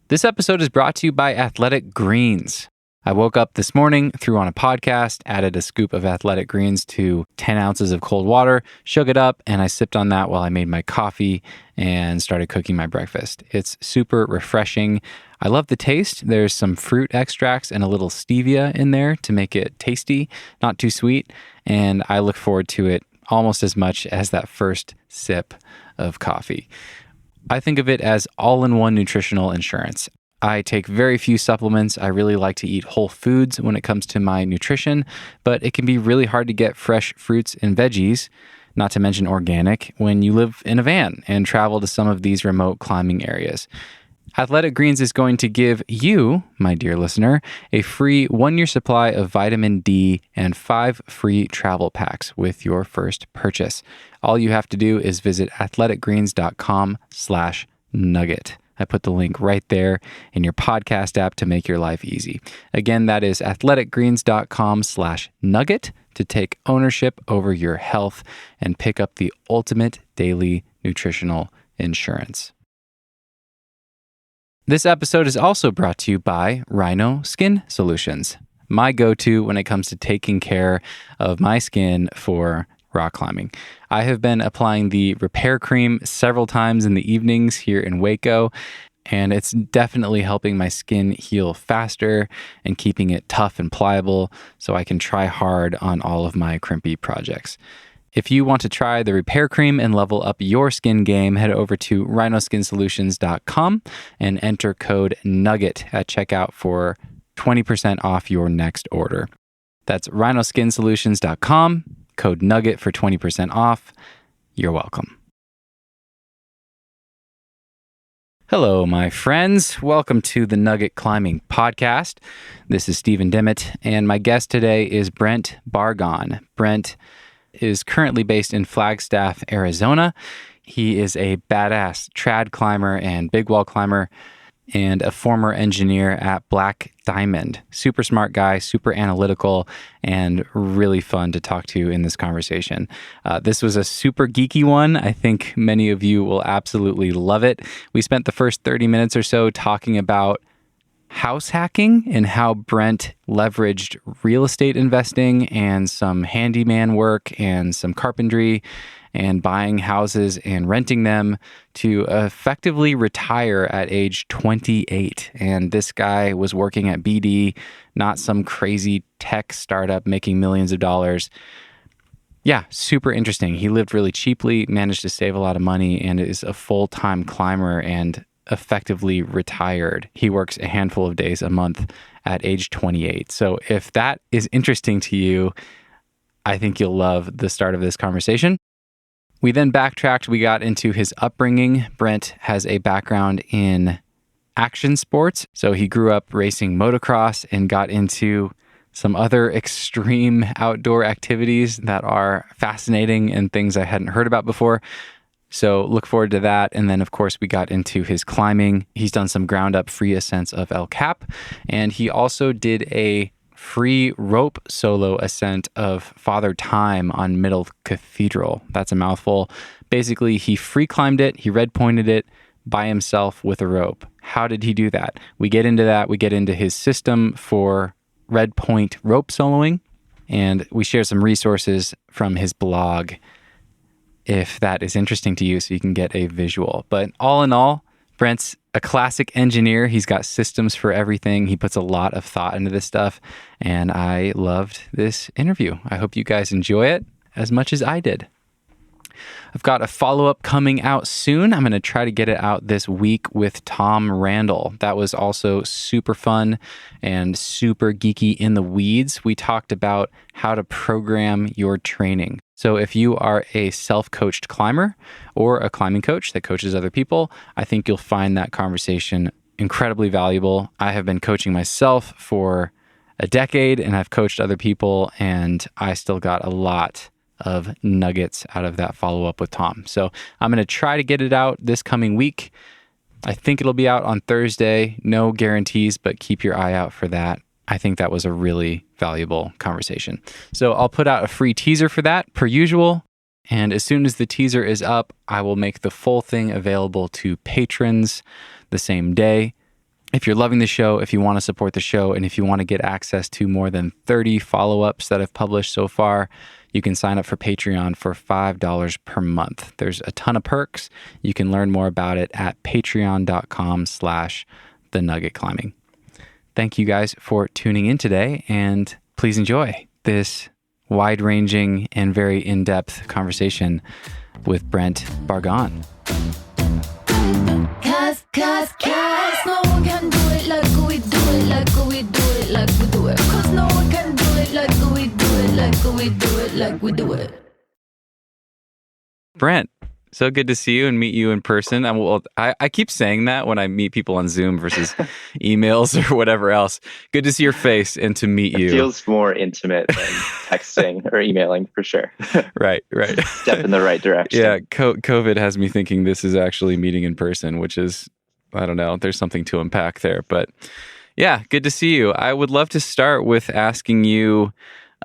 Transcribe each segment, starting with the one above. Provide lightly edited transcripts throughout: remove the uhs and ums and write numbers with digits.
This episode is brought to you by Athletic Greens. I woke up this morning, threw on a podcast, added a scoop of Athletic Greens to 10 ounces of cold water, shook it up, and I sipped on that while I made my coffee and started cooking my breakfast. It's super refreshing. I love the taste. There's some fruit extracts and a little stevia in there to make it tasty, not too sweet, and I look forward to it almost as much as that first sip of coffee. I think of it as all-in-one nutritional insurance. I take very few supplements. I really like to eat whole foods when it comes to my nutrition, but it can be really hard to get fresh fruits and veggies, not to mention organic, when you live in a van and travel to some of these remote climbing areas. Athletic Greens is going to give you, my dear listener, a free 1-year supply of vitamin D and 5 free travel packs with your first purchase. All you have to do is visit athleticgreens.com/nugget. I put the link right there in your podcast app to make your life easy. Again, that is athleticgreens.com/nugget to take ownership over your health and pick up the ultimate daily nutritional insurance. This episode is also brought to you by Rhino Skin Solutions, my go-to when it comes to taking care of my skin for rock climbing. I have been applying the repair cream several times in the evenings here in Waco, and it's definitely helping my skin heal faster and keeping it tough and pliable so I can try hard on all of my crimpy projects. If you want to try the repair cream and level up your skin game, head over to rhinoskinsolutions.com and enter code NUGGET at checkout for 20% off your next order. That's rhinoskinsolutions.com, code NUGGET for 20% off. You're welcome. Hello, my friends. Welcome to the Nugget Climbing Podcast. This is Stephen Dimmitt, and my guest today is Brent Barghahn. Brent is currently based in Flagstaff, Arizona. He is a badass trad climber and big wall climber and a former engineer at Black Diamond. Super smart guy, super analytical, and really fun to talk to in this conversation. This was a super geeky one. I think many of you will absolutely love it. We spent the first 30 minutes or so talking about house hacking and how Brent leveraged real estate investing and some handyman work and some carpentry and buying houses and renting them to effectively retire at age 28. And this guy was working at BD, not some crazy tech startup making millions of dollars. Yeah, super interesting. He lived really cheaply, managed to save a lot of money, and is a full-time climber and effectively retired. He works a handful of days a month at age 28. So if that is interesting to you, I think you'll love the start of this conversation. We then backtracked. We got into his upbringing. Brent has a background in action sports. So he grew up racing motocross and got into some other extreme outdoor activities that are fascinating and things I hadn't heard about before. So look forward to that. And then, of course, we got into his climbing. He's done some ground up free ascents of El Cap. And he also did a free rope solo ascent of Father Time on Middle Cathedral. That's a mouthful. Basically, he free climbed it. He red pointed it by himself with a rope. How did he do that? We get into that. We get into his system for red point rope soloing. And we share some resources from his blog if that is interesting to you, so you can get a visual. But all in all, Brent's a classic engineer. He's got systems for everything. He puts a lot of thought into this stuff, and I loved this interview. I hope you guys enjoy it as much as I did. I've got a follow-up coming out soon. I'm going to try to get it out this week with Tom Randall. That was also super fun and super geeky in the weeds. We talked about how to program your training. So if you are a self-coached climber or a climbing coach that coaches other people, I think you'll find that conversation incredibly valuable. I have been coaching myself for a decade, and I've coached other people, and I still got a lot of nuggets out of that follow-up with Tom. So I'm going to try to get it out this coming week. I think it'll be out on Thursday. No guarantees, but keep your eye out for that. I think that was a really valuable conversation. So I'll put out a free teaser for that per usual. And as soon as the teaser is up, I will make the full thing available to patrons the same day. If you're loving the show, if you want to support the show, and if you want to get access to more than 30 follow-ups that I've published so far, you can sign up for Patreon for $5 per month. There's a ton of perks. You can learn more about it at patreon.com/thenuggetclimbing. Thank you guys for tuning in today, and please enjoy this wide-ranging and very in-depth conversation with Brent Barghahn. Cause no one can do it like we do it, like we do it, like we do it. Cause no one can do it like we do it, like we do it, like we do it. Brent, so good to see you and meet you in person. I keep saying that when I meet people on Zoom versus emails or whatever else. Good to see your face and to meet you. It feels more intimate than texting or emailing for sure. Right. Step in the right direction. Yeah, COVID has me thinking this is actually meeting in person, which is, I don't know, there's something to unpack there. But yeah, good to see you. I would love to start with asking you,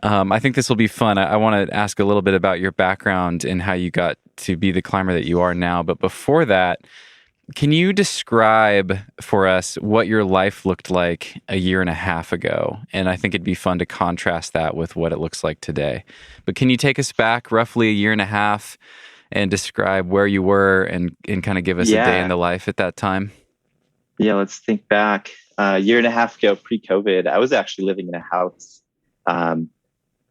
I think this will be fun. I want to ask a little bit about your background and how you got to be the climber that you are now. But before that, can you describe for us what your life looked like a year and a half ago? And I think it'd be fun to contrast that with what it looks like today. But can you take us back roughly a year and a half and describe where you were and kind of give us a day in the life at that time? Yeah, let's think back. A year and a half ago, pre-COVID, I was actually living in a house.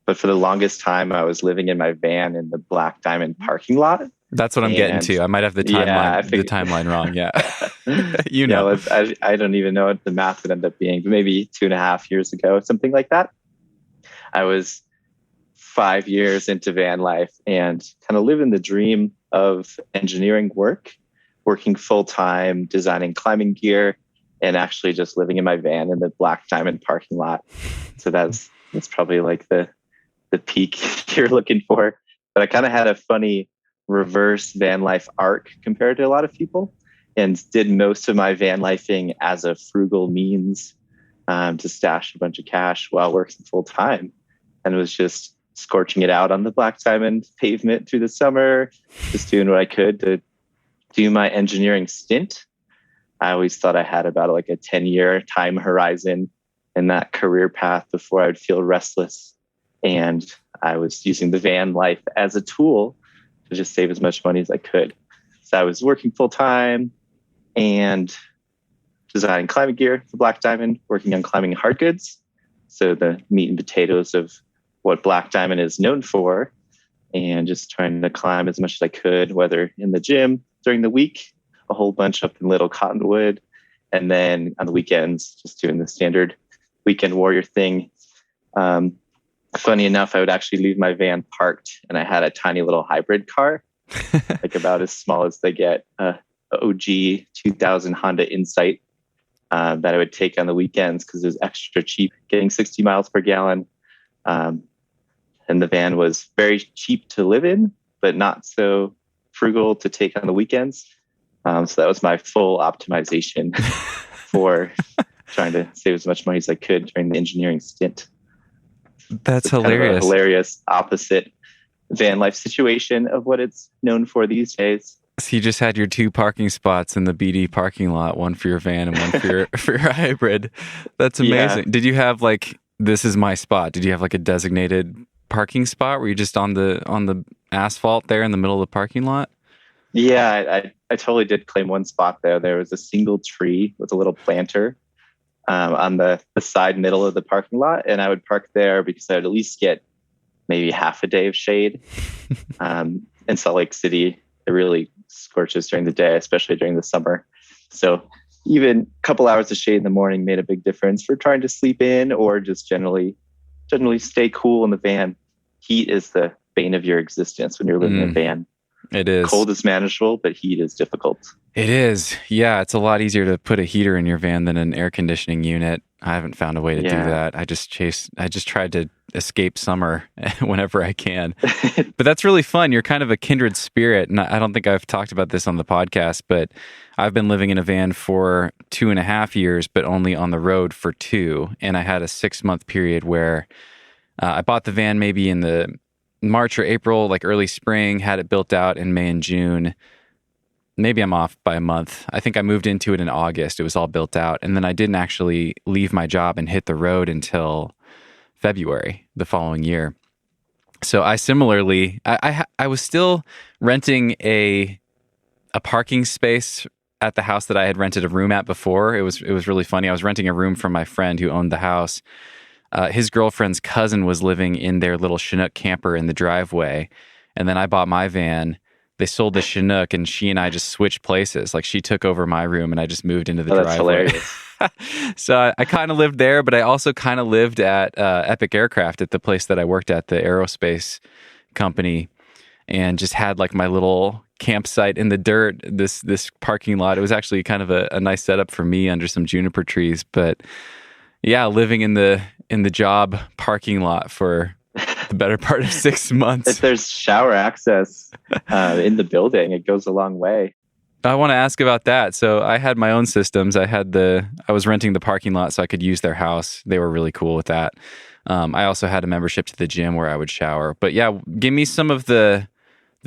But for the longest time, I was living in my van in the Black Diamond parking lot. That's what I'm getting to. I might have the timeline wrong. Yeah. You know. I don't even know what the math would end up being, but maybe 2.5 years ago, something like that. I was 5 years into van life and kind of living the dream of engineering work, working full time, designing climbing gear, and actually just living in my van in the Black Diamond parking lot. So that's probably like the peak you're looking for. But I kind of had a funny reverse van life arc compared to a lot of people, and did most of my van lifing as a frugal means to stash a bunch of cash while working full time, and was just scorching it out on the Black Diamond pavement through the summer, just doing what I could to do my engineering stint. I always thought I had about like a 10-year time horizon in that career path before I would feel restless. And I was using the van life as a tool to just save as much money as I could. So I was working full time and designing climbing gear for Black Diamond, working on climbing hard goods. So the meat and potatoes of what Black Diamond is known for, and just trying to climb as much as I could, whether in the gym during the week, a whole bunch up in Little Cottonwood, and then on the weekends, just doing the standard weekend warrior thing. Funny enough, I would actually leave my van parked, and I had a tiny little hybrid car, like about as small as they get, OG 2000 Honda Insight, that I would take on the weekends because it was extra cheap, getting 60 miles per gallon. And the van was very cheap to live in, but not so frugal to take on the weekends. So that was my full optimization for trying to save as much money as I could during the engineering stint. That's hilarious. Kind of a hilarious opposite van life situation of what it's known for these days. So you just had your 2 parking spots in the BD parking lot, one for your van and one for your for your hybrid. That's amazing. Yeah. Did you have like, this is my spot? Did you have like a designated parking spot? Were you just on the asphalt there in the middle of the parking lot? Yeah, I totally did claim one spot there. There was a single tree with a little planter on the side middle of the parking lot, and I would park there because I would at least get maybe half a day of shade. In Salt Lake City, it really scorches during the day, especially during the summer. So even a couple hours of shade in the morning made a big difference for trying to sleep in or just generally stay cool in the van. Heat is the bane of your existence when you're living in a van. It is. Cold is manageable, but heat is difficult. It is. Yeah, it's a lot easier to put a heater in your van than an air conditioning unit. I haven't found a way to do that. I just tried to escape summer whenever I can. But that's really fun. You're kind of a kindred spirit. And I don't think I've talked about this on the podcast, but I've been living in a van for 2.5 years, but only on the road for 2. And I had a 6-month period where I bought the van maybe in the March or April, like early spring, had it built out in May and June. maybe I'm off by a month. I think I moved into it in August. It was all built out. And then I didn't actually leave my job and hit the road until February the following year. So I similarly, I was still renting a parking space at the house that I had rented a room at before. It was really funny. I was renting a room from my friend who owned the house. His girlfriend's cousin was living in their little Chinook camper in the driveway. And then I bought my van. They sold the Chinook, and she and I just switched places. Like, she took over my room, and I just moved into the driveway. That's hilarious. So I kind of lived there, but I also kind of lived at Epic Aircraft at the place that I worked at, the aerospace company, and just had like my little campsite in the dirt, this parking lot. It was actually kind of a nice setup for me under some juniper trees. But yeah, living in the job parking lot for the better part of 6 months. If there's shower access in the building, it goes a long way. I want to ask about that. So I had my own systems. I was renting the parking lot so I could use their house. They were really cool with that. I also had a membership to the gym where I would shower. But yeah, give me some of the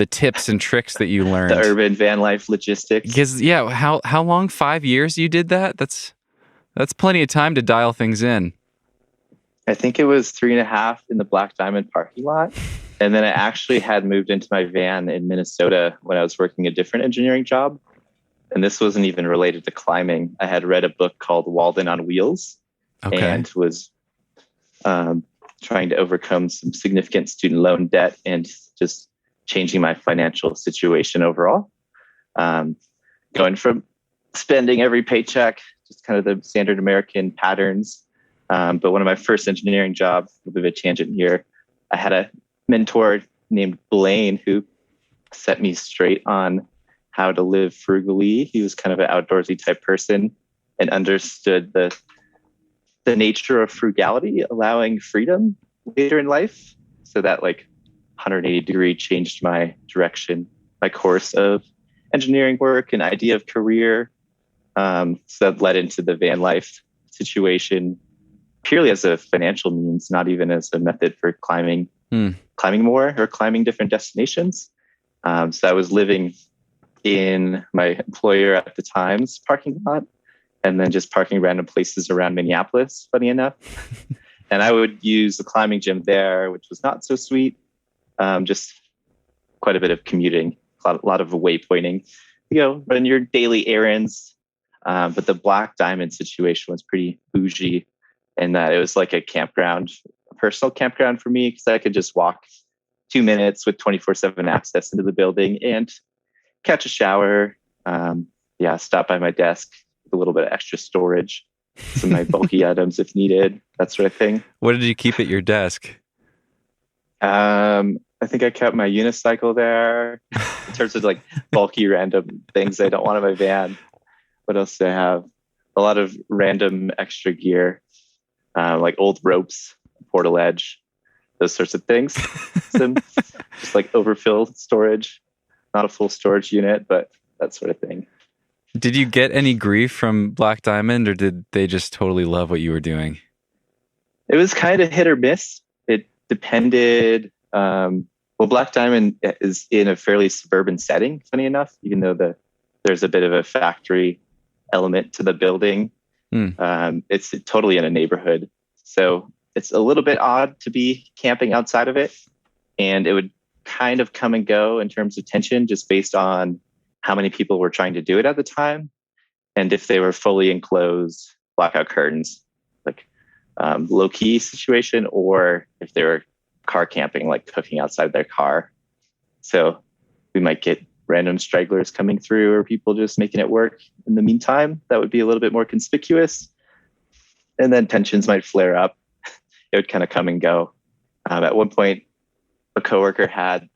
tips and tricks that you learned. The urban van life logistics. Because yeah, how long? 5 years you did that? That's plenty of time to dial things in. I think it was 3.5 in the Black Diamond parking lot. And then I actually had moved into my van in Minnesota when I was working a different engineering job. And this wasn't even related to climbing. I had read a book called Walden on Wheels, and was trying to overcome some significant student loan debt and just changing my financial situation overall. Going from spending every paycheck, just kind of the standard American patterns. But one of my first engineering jobs, a bit of a tangent here, I had a mentor named Blaine who set me straight on how to live frugally. He was kind of an outdoorsy type person and understood the nature of frugality, allowing freedom later in life. So that 180 degree changed my direction, my course of engineering work and idea of career. So that led into the van life situation purely as a financial means, not even as a method for climbing more or climbing different destinations. So I was living in my employer at the time's parking lot, and then just parking random places around Minneapolis, funny enough. And I would use the climbing gym there, which was not so sweet. Just quite a bit of commuting, a lot of waypointing, run your daily errands. But the Black Diamond situation was pretty bougie in that it was like a campground, a personal campground for me, because I could just walk 2 minutes with 24/7 access into the building and catch a shower. Stop by my desk with a little bit of extra storage, some of my bulky items if needed, that sort of thing. What did you keep at your desk? I think I kept my unicycle there. In terms of bulky random things I don't want in my van. What else do I have? A lot of random extra gear, like old ropes, portal edge, those sorts of things. Some just overfill storage, not a full storage unit, but that sort of thing. Did you get any grief from Black Diamond, or did they just totally love what you were doing? It was kind of hit or miss. It depended. Black Diamond is in a fairly suburban setting, funny enough, even though there's a bit of a factory element to the building. It's totally in a neighborhood. So it's a little bit odd to be camping outside of it. And it would kind of come and go in terms of tension, just based on how many people were trying to do it at the time. And if they were fully enclosed, blackout curtains, low key situation, or if they were car camping, cooking outside their car. So we might get random stragglers coming through, or people just making it work in the meantime. That would be a little bit more conspicuous. And then tensions might flare up. It would kind of come and go. At one point, a coworker had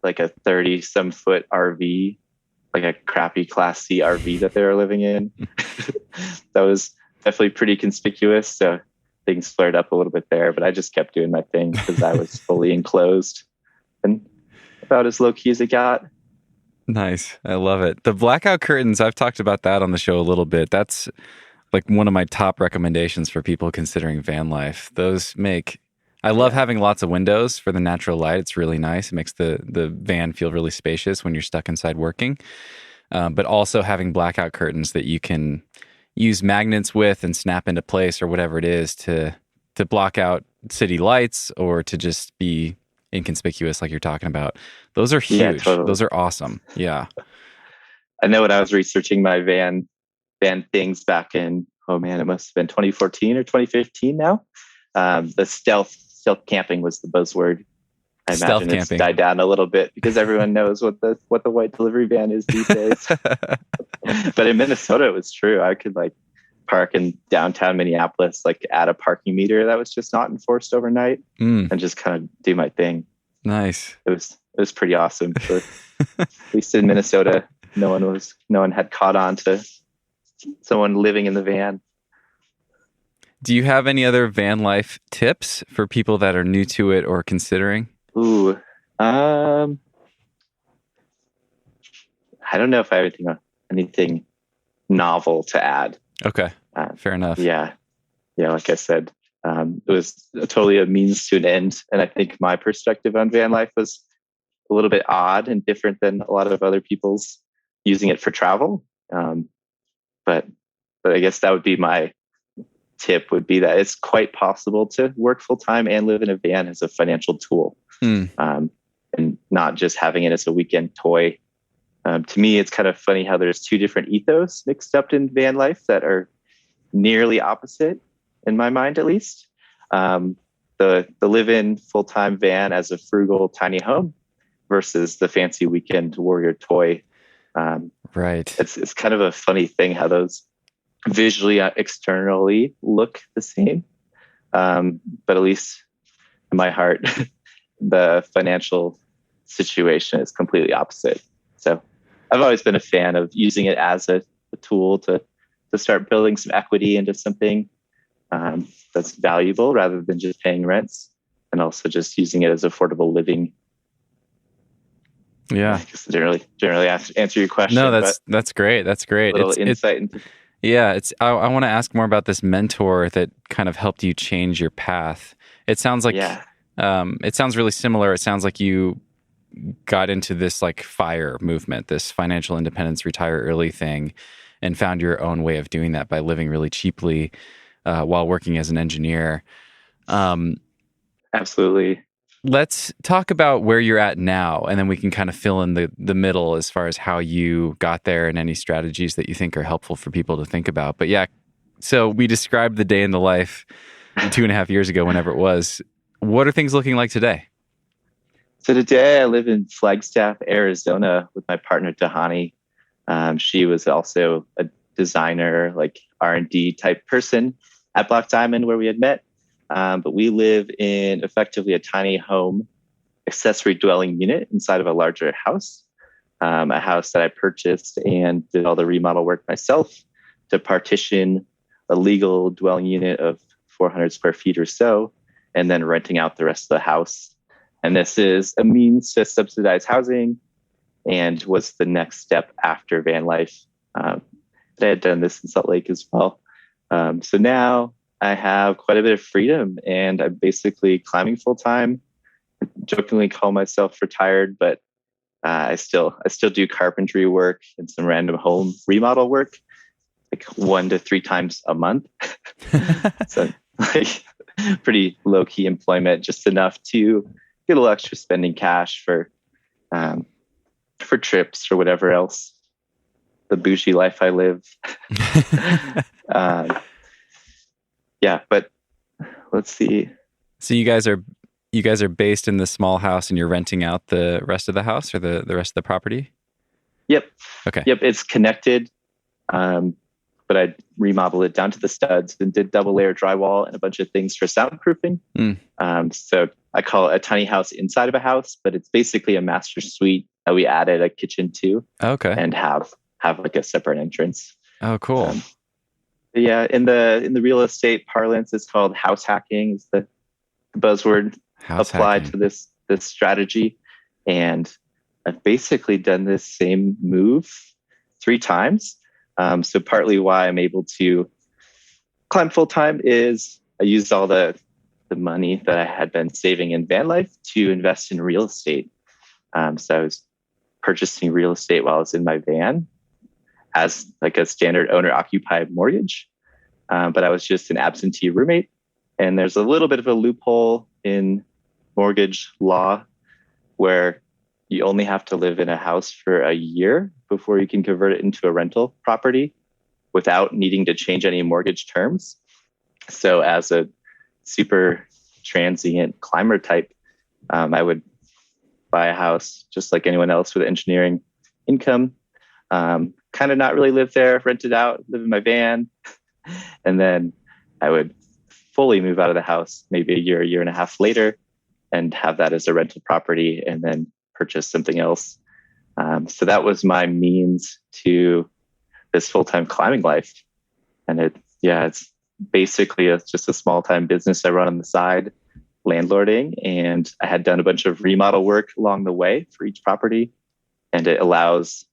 a 30-some foot RV, a crappy Class C RV that they were living in. That was definitely pretty conspicuous. So things flared up a little bit there, but I just kept doing my thing because I was fully enclosed and about as low key as it got. Nice. I love it. The blackout curtains, I've talked about that on the show a little bit. That's one of my top recommendations for people considering van life. I love having lots of windows for the natural light. It's really nice. It makes the van feel really spacious when you're stuck inside working. but also having blackout curtains that you can use magnets with and snap into place or whatever it is to block out city lights or to just be inconspicuous like you're talking about. Those are huge. Yeah, totally. Those are awesome. Yeah. I know when I was researching my van things back in, oh man, it must have been 2014 or 2015 now. The stealth camping was the buzzword. I imagine it's died down a little bit because everyone knows what the white delivery van is these days. But in Minnesota, it was true. I could like park in downtown Minneapolis, like at a parking meter that was just not enforced overnight, and just kind of do my thing. Nice. It was pretty awesome. For, at least in Minnesota, no one had caught on to someone living in the van. Do you have any other van life tips for people that are new to it or considering? Ooh, I don't know if I have anything novel to add. Okay, fair enough. Yeah. Like I said, it was totally a means to an end, and I think my perspective on van life was a little bit odd and different than a lot of other people's using it for travel. But I guess that would be my tip, would be that it's quite possible to work full time and live in a van as a financial tool, and not just having it as a weekend toy. To me, it's kind of funny how there's two different ethos mixed up in van life that are nearly opposite, in my mind at least. The live-in full-time van as a frugal tiny home versus the fancy weekend warrior toy. Right. It's kind of a funny thing how those visually, externally look the same. But at least in my heart, the financial situation is completely opposite. So I've always been a fan of using it as a tool to start building some equity into something that's valuable rather than just paying rents, and also just using it as affordable living. Yeah. I guess generally answer your question. No, that's great. That's great. A little insight into. Yeah, I want to ask more about this mentor that kind of helped you change your path. It sounds like it sounds really similar. It sounds like you got into this like FIRE movement, this financial independence, retire early thing, and found your own way of doing that by living really cheaply while working as an engineer. Absolutely. Let's talk about where you're at now, and then we can kind of fill in the middle as far as how you got there and any strategies that you think are helpful for people to think about. But yeah, so we described the day in the life 2.5 years ago, whenever it was. What are things looking like today? So today I live in Flagstaff, Arizona with my partner, Donahue. She was also a designer, like R&D type person at Black Diamond where we had met. But we live in effectively a tiny home accessory dwelling unit inside of a larger house, a house that I purchased and did all the remodel work myself to partition a legal dwelling unit of 400 square feet or so, and then renting out the rest of the house. And this is a means to subsidize housing and was the next step after van life. I had done this in Salt Lake as well. So now I have quite a bit of freedom and I'm basically climbing full time. I jokingly call myself retired, but I still do carpentry work and some random home remodel work, like 1 to 3 times a month. So like pretty low key employment, just enough to get a little extra spending cash for trips or whatever else. The bougie life I live. Yeah, but let's see. So you guys are based in the small house and you're renting out the rest of the house or the rest of the property? Yep. Okay. Yep, it's connected. But I remodeled it down to the studs and did double layer drywall and a bunch of things for soundproofing. So I call it a tiny house inside of a house, but it's basically a master suite that we added a kitchen to. Okay. And have like a separate entrance. Oh, cool. Yeah, in the real estate parlance, it's called house hacking. Is the buzzword applied to this strategy. And I've basically done this same move 3 times. So partly why I'm able to climb full time is I used all the money that I had been saving in van life to invest in real estate. So I was purchasing real estate while I was in my van as like a standard owner occupied mortgage. But I was just an absentee roommate. And there's a little bit of a loophole in mortgage law where you only have to live in a house for a year before you can convert it into a rental property without needing to change any mortgage terms. So as a super transient climber type, I would buy a house just like anyone else with engineering income, kind of not really live there, rent it out, live in my van. And then I would fully move out of the house maybe a year and a half later and have that as a rental property and then purchase something else. So that was my means to this full-time climbing life. And it's basically just a small-time business I run on the side, landlording. And I had done a bunch of remodel work along the way for each property. And it allows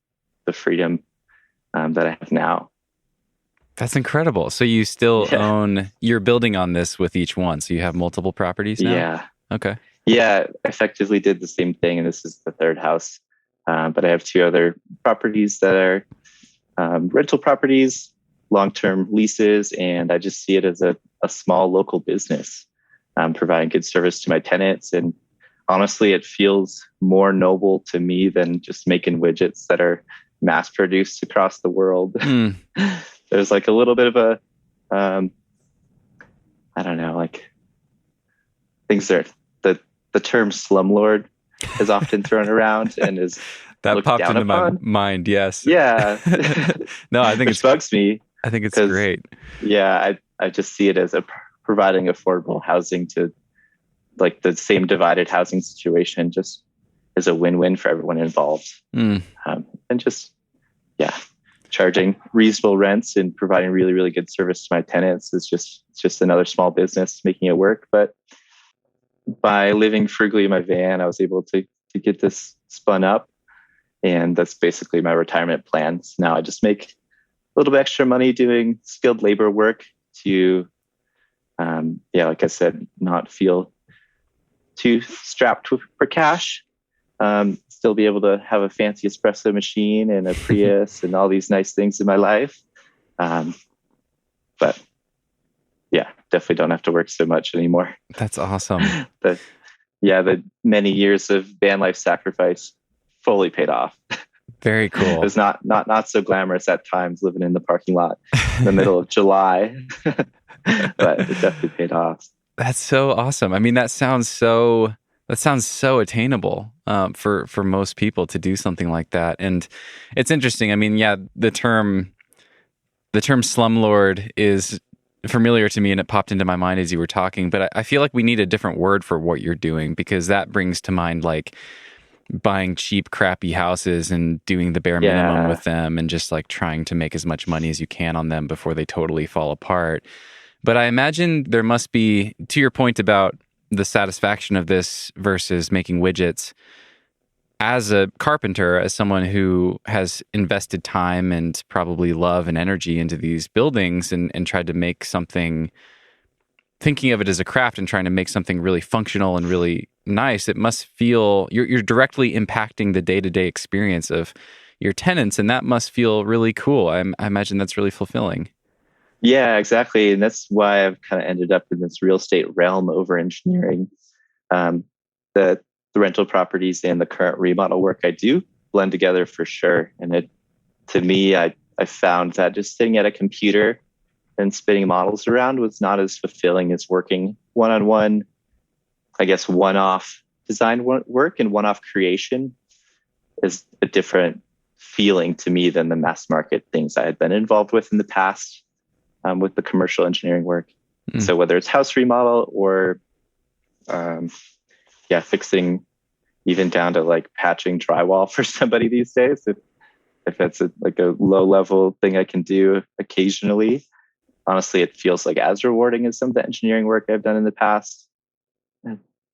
the freedom that I have now. That's incredible. So you still own, you're building on this with each one. So you have multiple properties now? Yeah. Okay. Yeah, effectively did the same thing. And this is the third house. But I have 2 other properties that are rental properties, long-term leases. And I just see it as a small local business, providing good service to my tenants. And honestly, it feels more noble to me than just making widgets that are mass produced across the world. There's like a little bit of a, I don't know, like things that the term slumlord is often thrown around and is that popped into upon. My mind. Yes. Yeah. No, I think it bugs me. I think it's great. Yeah. I just see it as providing affordable housing to like the same divided housing situation just is a win-win for everyone involved. And just, charging reasonable rents and providing really, really good service to my tenants is just another small business making it work. But by living frugally in my van, I was able to get this spun up, and that's basically my retirement plans. Now I just make a little bit extra money doing skilled labor work to, like I said, not feel too strapped for cash. Still be able to have a fancy espresso machine and a Prius and all these nice things in my life. But definitely don't have to work so much anymore. That's awesome. The many years of van life sacrifice fully paid off. Very cool. It was not so glamorous at times living in the parking lot in the middle of July, but it definitely paid off. That's so awesome. I mean, that sounds so attainable for most people to do something like that. And it's interesting. I mean, the term slumlord is familiar to me, and it popped into my mind as you were talking. But I feel like we need a different word for what you're doing, because that brings to mind like buying cheap, crappy houses and doing the bare minimum with them, and just like trying to make as much money as you can on them before they totally fall apart. But I imagine there must be, to your point about the satisfaction of this versus making widgets, as a carpenter, as someone who has invested time and probably love and energy into these buildings and tried to make something, thinking of it as a craft and trying to make something really functional and really nice, it must feel you're directly impacting the day-to-day experience of your tenants, and that must feel really cool. I imagine that's really fulfilling. Yeah, exactly. And that's why I've kind of ended up in this real estate realm over engineering. The rental properties and the current remodel work I do blend together for sure. And to me, I found that just sitting at a computer and spinning models around was not as fulfilling as working one-on-one, I guess, one-off design work and one-off creation is a different feeling to me than the mass market things I had been involved with in the past with the commercial engineering work. So whether it's house remodel or fixing even down to like patching drywall for somebody these days, if that's a low level thing I can do occasionally, honestly, it feels like as rewarding as some of the engineering work I've done in the past.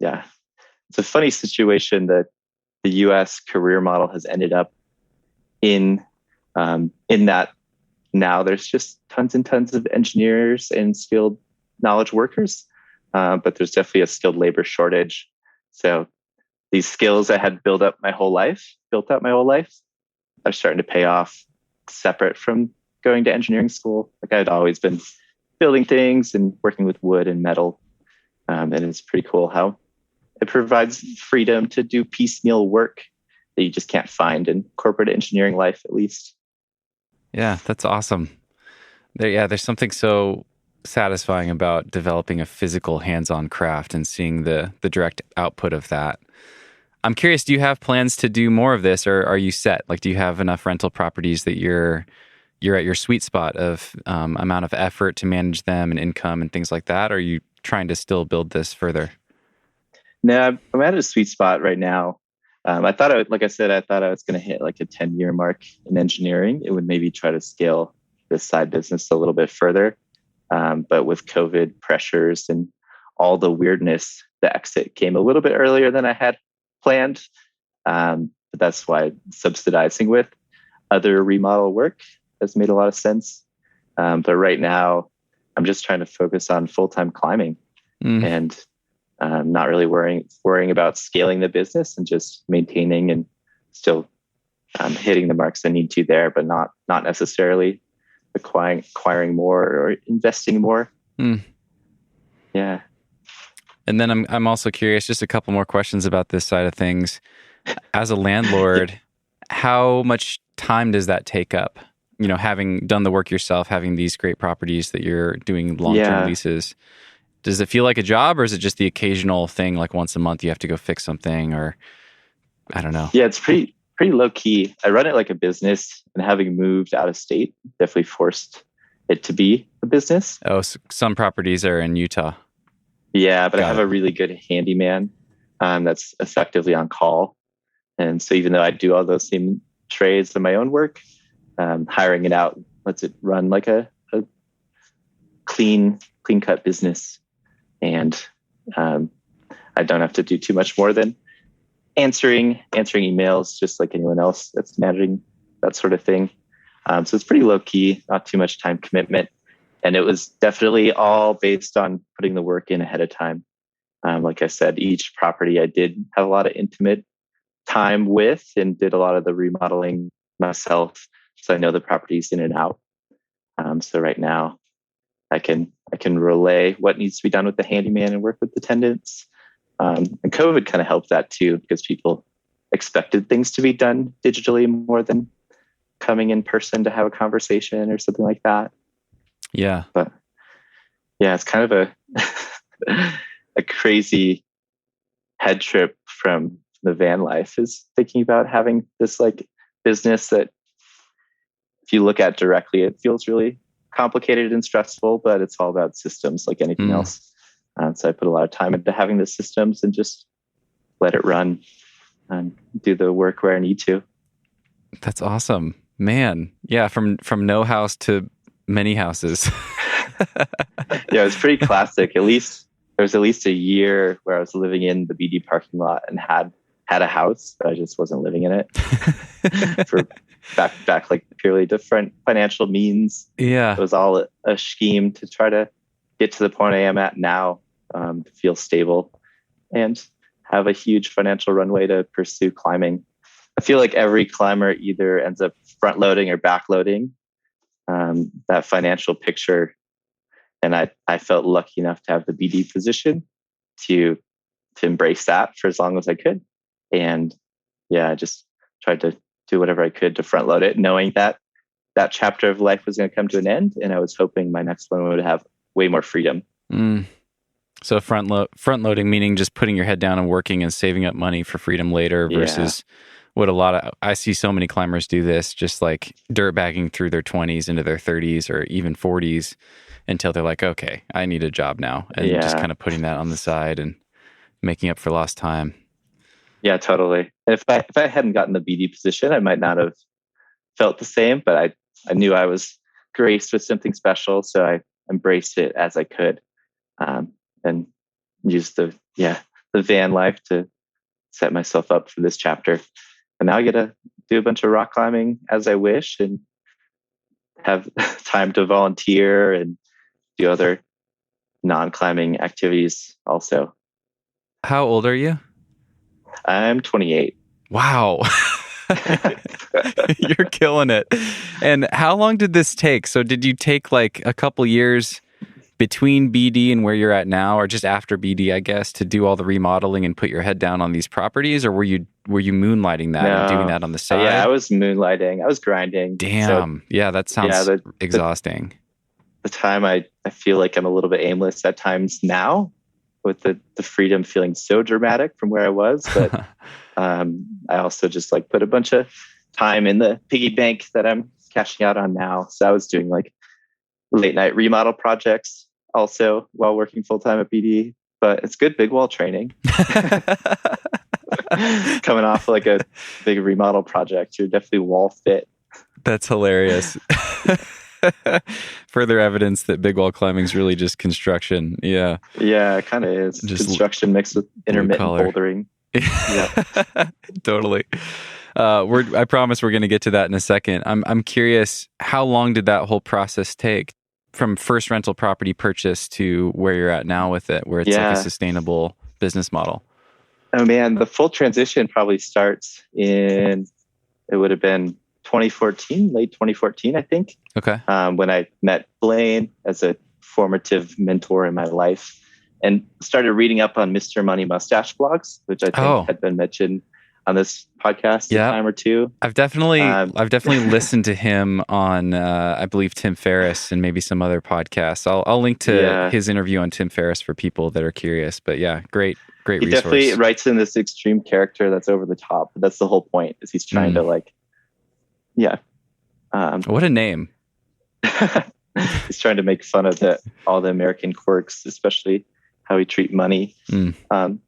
Yeah, it's a funny situation that the U.S. career model has ended up in that now there's just tons and tons of engineers and skilled knowledge workers, but there's definitely a skilled labor shortage. So these skills I had built up my whole life are starting to pay off separate from going to engineering school. Like I'd always been building things and working with wood and metal. And it's pretty cool how it provides freedom to do piecemeal work that you just can't find in corporate engineering life, at least. Yeah, that's awesome. There's something so satisfying about developing a physical hands-on craft and seeing the direct output of that. I'm curious, do you have plans to do more of this, or are you set? Like, do you have enough rental properties that you're at your sweet spot of amount of effort to manage them and income and things like that? Or are you trying to still build this further? No, I'm at a sweet spot right now. I thought I was going to hit like a 10-year mark in engineering. It would maybe try to scale this side business a little bit further. But with COVID pressures and all the weirdness, the exit came a little bit earlier than I had planned. But that's why subsidizing with other remodel work has made a lot of sense. But right now, I'm just trying to focus on full-time climbing and not really worrying about scaling the business and just maintaining and still hitting the marks I need to there, but not necessarily acquiring more or investing more. Yeah. And then I'm also curious, just a couple more questions about this side of things. As a landlord, how much time does that take up? You know, having done the work yourself, having these great properties that you're doing long-term leases, does it feel like a job, or is it just the occasional thing, like once a month you have to go fix something, or I don't know? Yeah, it's pretty low key. I run it like a business, and having moved out of state definitely forced it to be a business. Oh, so some properties are in Utah. Yeah, but I have a really good handyman that's effectively on call. And so even though I do all those same trades in my own work, hiring it out lets it run like a clean cut business. And I don't have to do too much more than answering emails, just like anyone else that's managing that sort of thing. So it's pretty low key, not too much time commitment. And it was definitely all based on putting the work in ahead of time. Like I said, each property I did have a lot of intimate time with and did a lot of the remodeling myself. So I know the properties in and out. So right now I can relay what needs to be done with the handyman and work with the tenants. And COVID kind of helped that too, because people expected things to be done digitally more than coming in person to have a conversation or something like that. Yeah. But yeah, it's kind of a crazy head trip from the van life, is thinking about having this like business that if you look at directly, it feels really complicated and stressful, but it's all about systems like anything else. So I put a lot of time into having the systems and just let it run and do the work where I need to. That's awesome, man. Yeah. From no house to many houses. Yeah, it was pretty classic. There was at least a year where I was living in the BD parking lot and had a house, but I just wasn't living in it for back like purely different financial means. Yeah. It was all a scheme to try to get to the point I am at now, to feel stable and have a huge financial runway to pursue climbing. I feel like every climber either ends up front loading or back loading that financial picture. And I felt lucky enough to have the BD position to embrace that for as long as I could. And yeah, I just tried to do whatever I could to front load it, knowing that chapter of life was going to come to an end. And I was hoping my next one would have way more freedom. So front loading, meaning just putting your head down and working and saving up money for freedom later versus what I see so many climbers do this, just like dirtbagging through their 20s into their 30s or even 40s until they're like, okay, I need a job now. And just kind of putting that on the side and making up for lost time. Yeah, totally. If I hadn't gotten the BD position, I might not have felt the same, but I knew I was graced with something special. So I embraced it as I could, and used the van life to set myself up for this chapter. And now I get to do a bunch of rock climbing as I wish and have time to volunteer and do other non-climbing activities also. How old are you? I'm 28. Wow. You're killing it. And how long did this take? So did you take like a couple years between BD and where you're at now, or just after BD, I guess, to do all the remodeling and put your head down on these properties? Or were you moonlighting that and doing that on the side? Yeah, I was moonlighting. I was grinding. Damn. So, yeah, that sounds exhausting. The time I feel like I'm a little bit aimless at times now, with the freedom feeling so dramatic from where I was. But I also just like put a bunch of time in the piggy bank that I'm cashing out on now. So I was doing like late night remodel projects also while working full time at BD, but it's good big wall training. Coming off like a big remodel project, you're definitely wall fit. That's hilarious. Further evidence that big wall climbing is really just construction. Yeah. Yeah, it kind of is. Just construction mixed with intermittent bouldering. Yeah. Totally. I promise we're going to get to that in a second. I'm curious, how long did that whole process take from first rental property purchase to where you're at now with it, where it's like a sustainable business model? Oh man, the full transition probably starts it would have been 2014, late 2014, I think. Okay. When I met Blaine as a formative mentor in my life and started reading up on Mr. Money Mustache blogs, which I think had been mentioned on this podcast a time or two. I've definitely listened to him on, I believe, Tim Ferriss and maybe some other podcasts. I'll link to his interview on Tim Ferriss for people that are curious. But yeah, great resource. He definitely writes in this extreme character that's over the top. But that's the whole point, is he's trying to like, what a name. He's trying to make fun of all the American quirks, especially how we treat money. But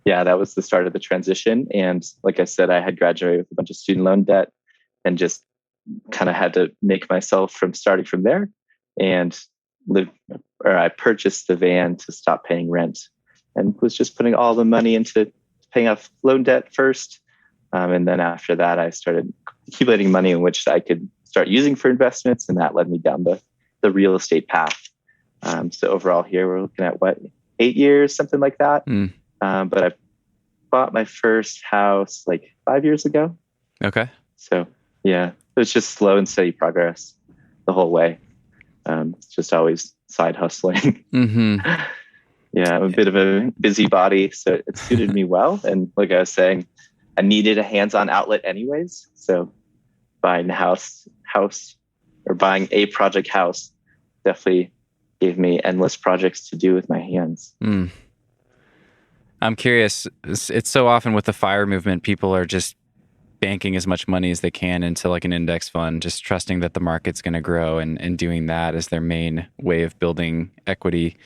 that was the start of the transition. And like I said, I had graduated with a bunch of student loan debt and just kind of had to make myself starting from there and I purchased the van to stop paying rent and was just putting all the money into paying off loan debt first. And then after that, I started accumulating money in which I could start using for investments. And that led me down the real estate path. So overall here, we're looking at 8 years, something like that. But I bought my first house like 5 years ago. Okay. So yeah, it was just slow and steady progress the whole way. It's just always side hustling. Yeah, I'm a bit of a busybody, so it suited me well. And like I was saying, I needed a hands-on outlet anyways. So buying a project house definitely gave me endless projects to do with my hands. I'm curious. It's so often with the FIRE movement, people are just banking as much money as they can into like an index fund, just trusting that the market's going to grow and doing that as their main way of building equity.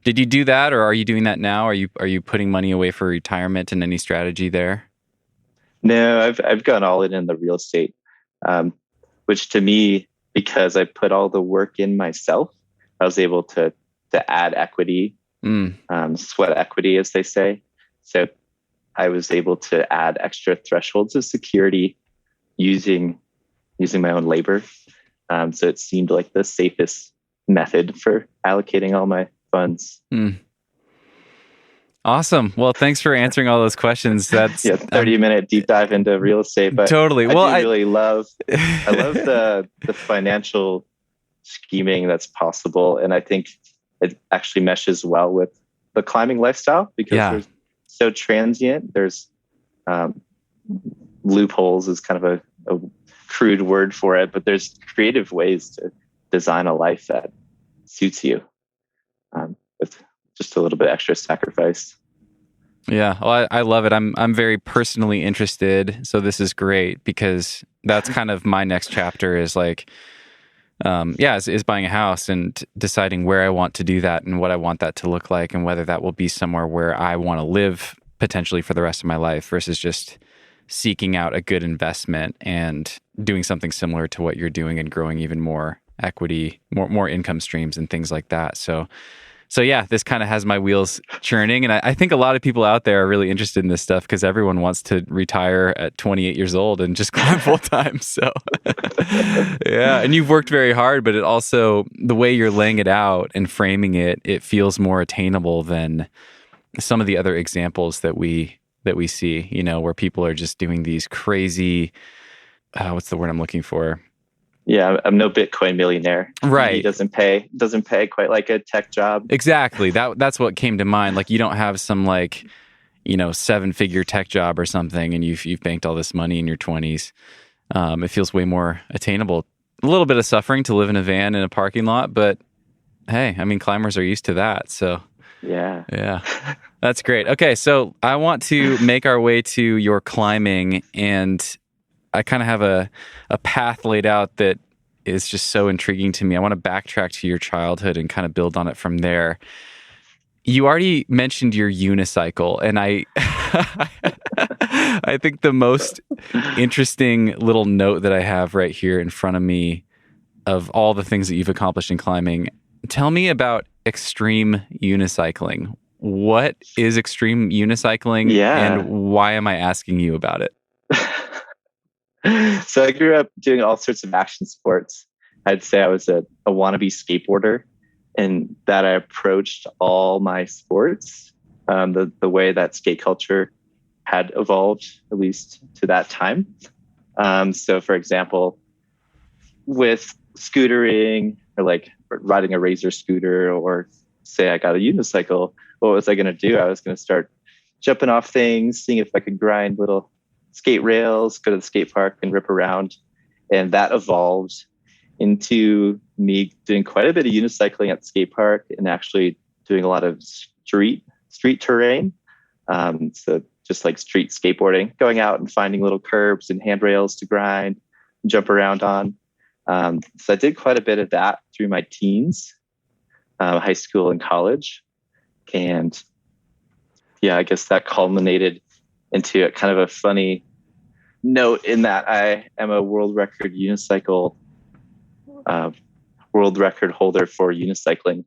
Did you do that, or are you doing that now? Are you putting money away for retirement and any strategy there? No, I've gone all in the real estate, which to me, because I put all the work in myself, I was able to add equity, sweat equity, as they say. So I was able to add extra thresholds of security using my own labor. So it seemed like the safest method for allocating all my funds. Awesome. Well, thanks for answering all those questions. That's 30-minute deep dive into real estate. But totally. I really love the financial scheming that's possible, and I think it actually meshes well with the climbing lifestyle because there's so transient. There's loopholes is kind of a crude word for it, but there's creative ways to design a life that suits you with just a little bit extra sacrifice. Yeah, well, I love it. I'm very personally interested, so this is great because that's kind of my next chapter is like, is buying a house and deciding where I want to do that and what I want that to look like and whether that will be somewhere where I want to live potentially for the rest of my life versus just seeking out a good investment and doing something similar to what you're doing and growing even more equity, more income streams and things like that. So yeah, this kind of has my wheels churning. And I think a lot of people out there are really interested in this stuff because everyone wants to retire at 28 years old and just climb full time. So yeah, and you've worked very hard, but it also, the way you're laying it out and framing it, it feels more attainable than some of the other examples that we that we see, where people are just doing these crazy, what's the word I'm looking for? Yeah, I'm no Bitcoin millionaire. Right. He doesn't pay quite like a tech job. Exactly. That's what came to mind. Like, you don't have some 7-figure tech job or something, and you've banked all this money in your 20s. It feels way more attainable. A little bit of suffering to live in a van in a parking lot, but hey, I mean, climbers are used to that. So yeah, that's great. Okay, so I want to make our way to your climbing, and I kind of have a path laid out that is just so intriguing to me. I want to backtrack to your childhood and kind of build on it from there. You already mentioned your unicycle, and I I think the most interesting little note that I have right here in front of me of all the things that you've accomplished in climbing. Tell me about extreme unicycling. What is extreme unicycling, and why am I asking you about it? So I grew up doing all sorts of action sports. I'd say I was a wannabe skateboarder, and that I approached all my sports the way that skate culture had evolved, at least to that time. So, for example, with scootering or like riding a razor scooter, or say I got a unicycle, what was I going to do? I was going to start jumping off things, seeing if I could grind little skate rails, go to the skate park and rip around. And that evolved into me doing quite a bit of unicycling at the skate park and actually doing a lot of street terrain. So just like street skateboarding, going out and finding little curbs and handrails to grind and jump around on. So I did quite a bit of that through my teens, high school and college. And yeah, I guess that culminated into a kind of a funny note in that I am a world record unicycle, world record holder for unicycling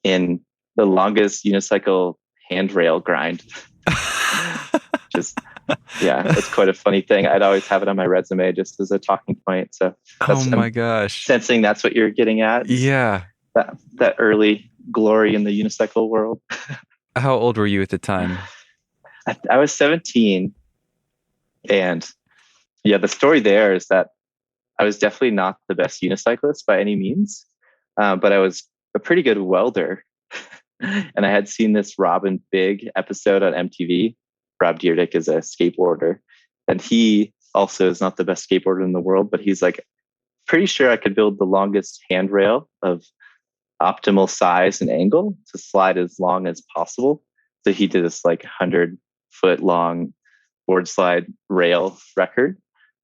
in the longest unicycle handrail grind. It's quite a funny thing. I'd always have it on my resume just as a talking point. So oh my gosh, sensing that's what you're getting at. Yeah, that early glory in the unicycle world. How old were you at the time? I was 17, and the story there is that I was definitely not the best unicyclist by any means, but I was a pretty good welder. And I had seen this Robin Big episode on MTV. Rob Dyrdek is a skateboarder, and he also is not the best skateboarder in the world, but he's like, pretty sure I could build the longest handrail of optimal size and angle to slide as long as possible. So he did this like 100-foot long board slide rail record.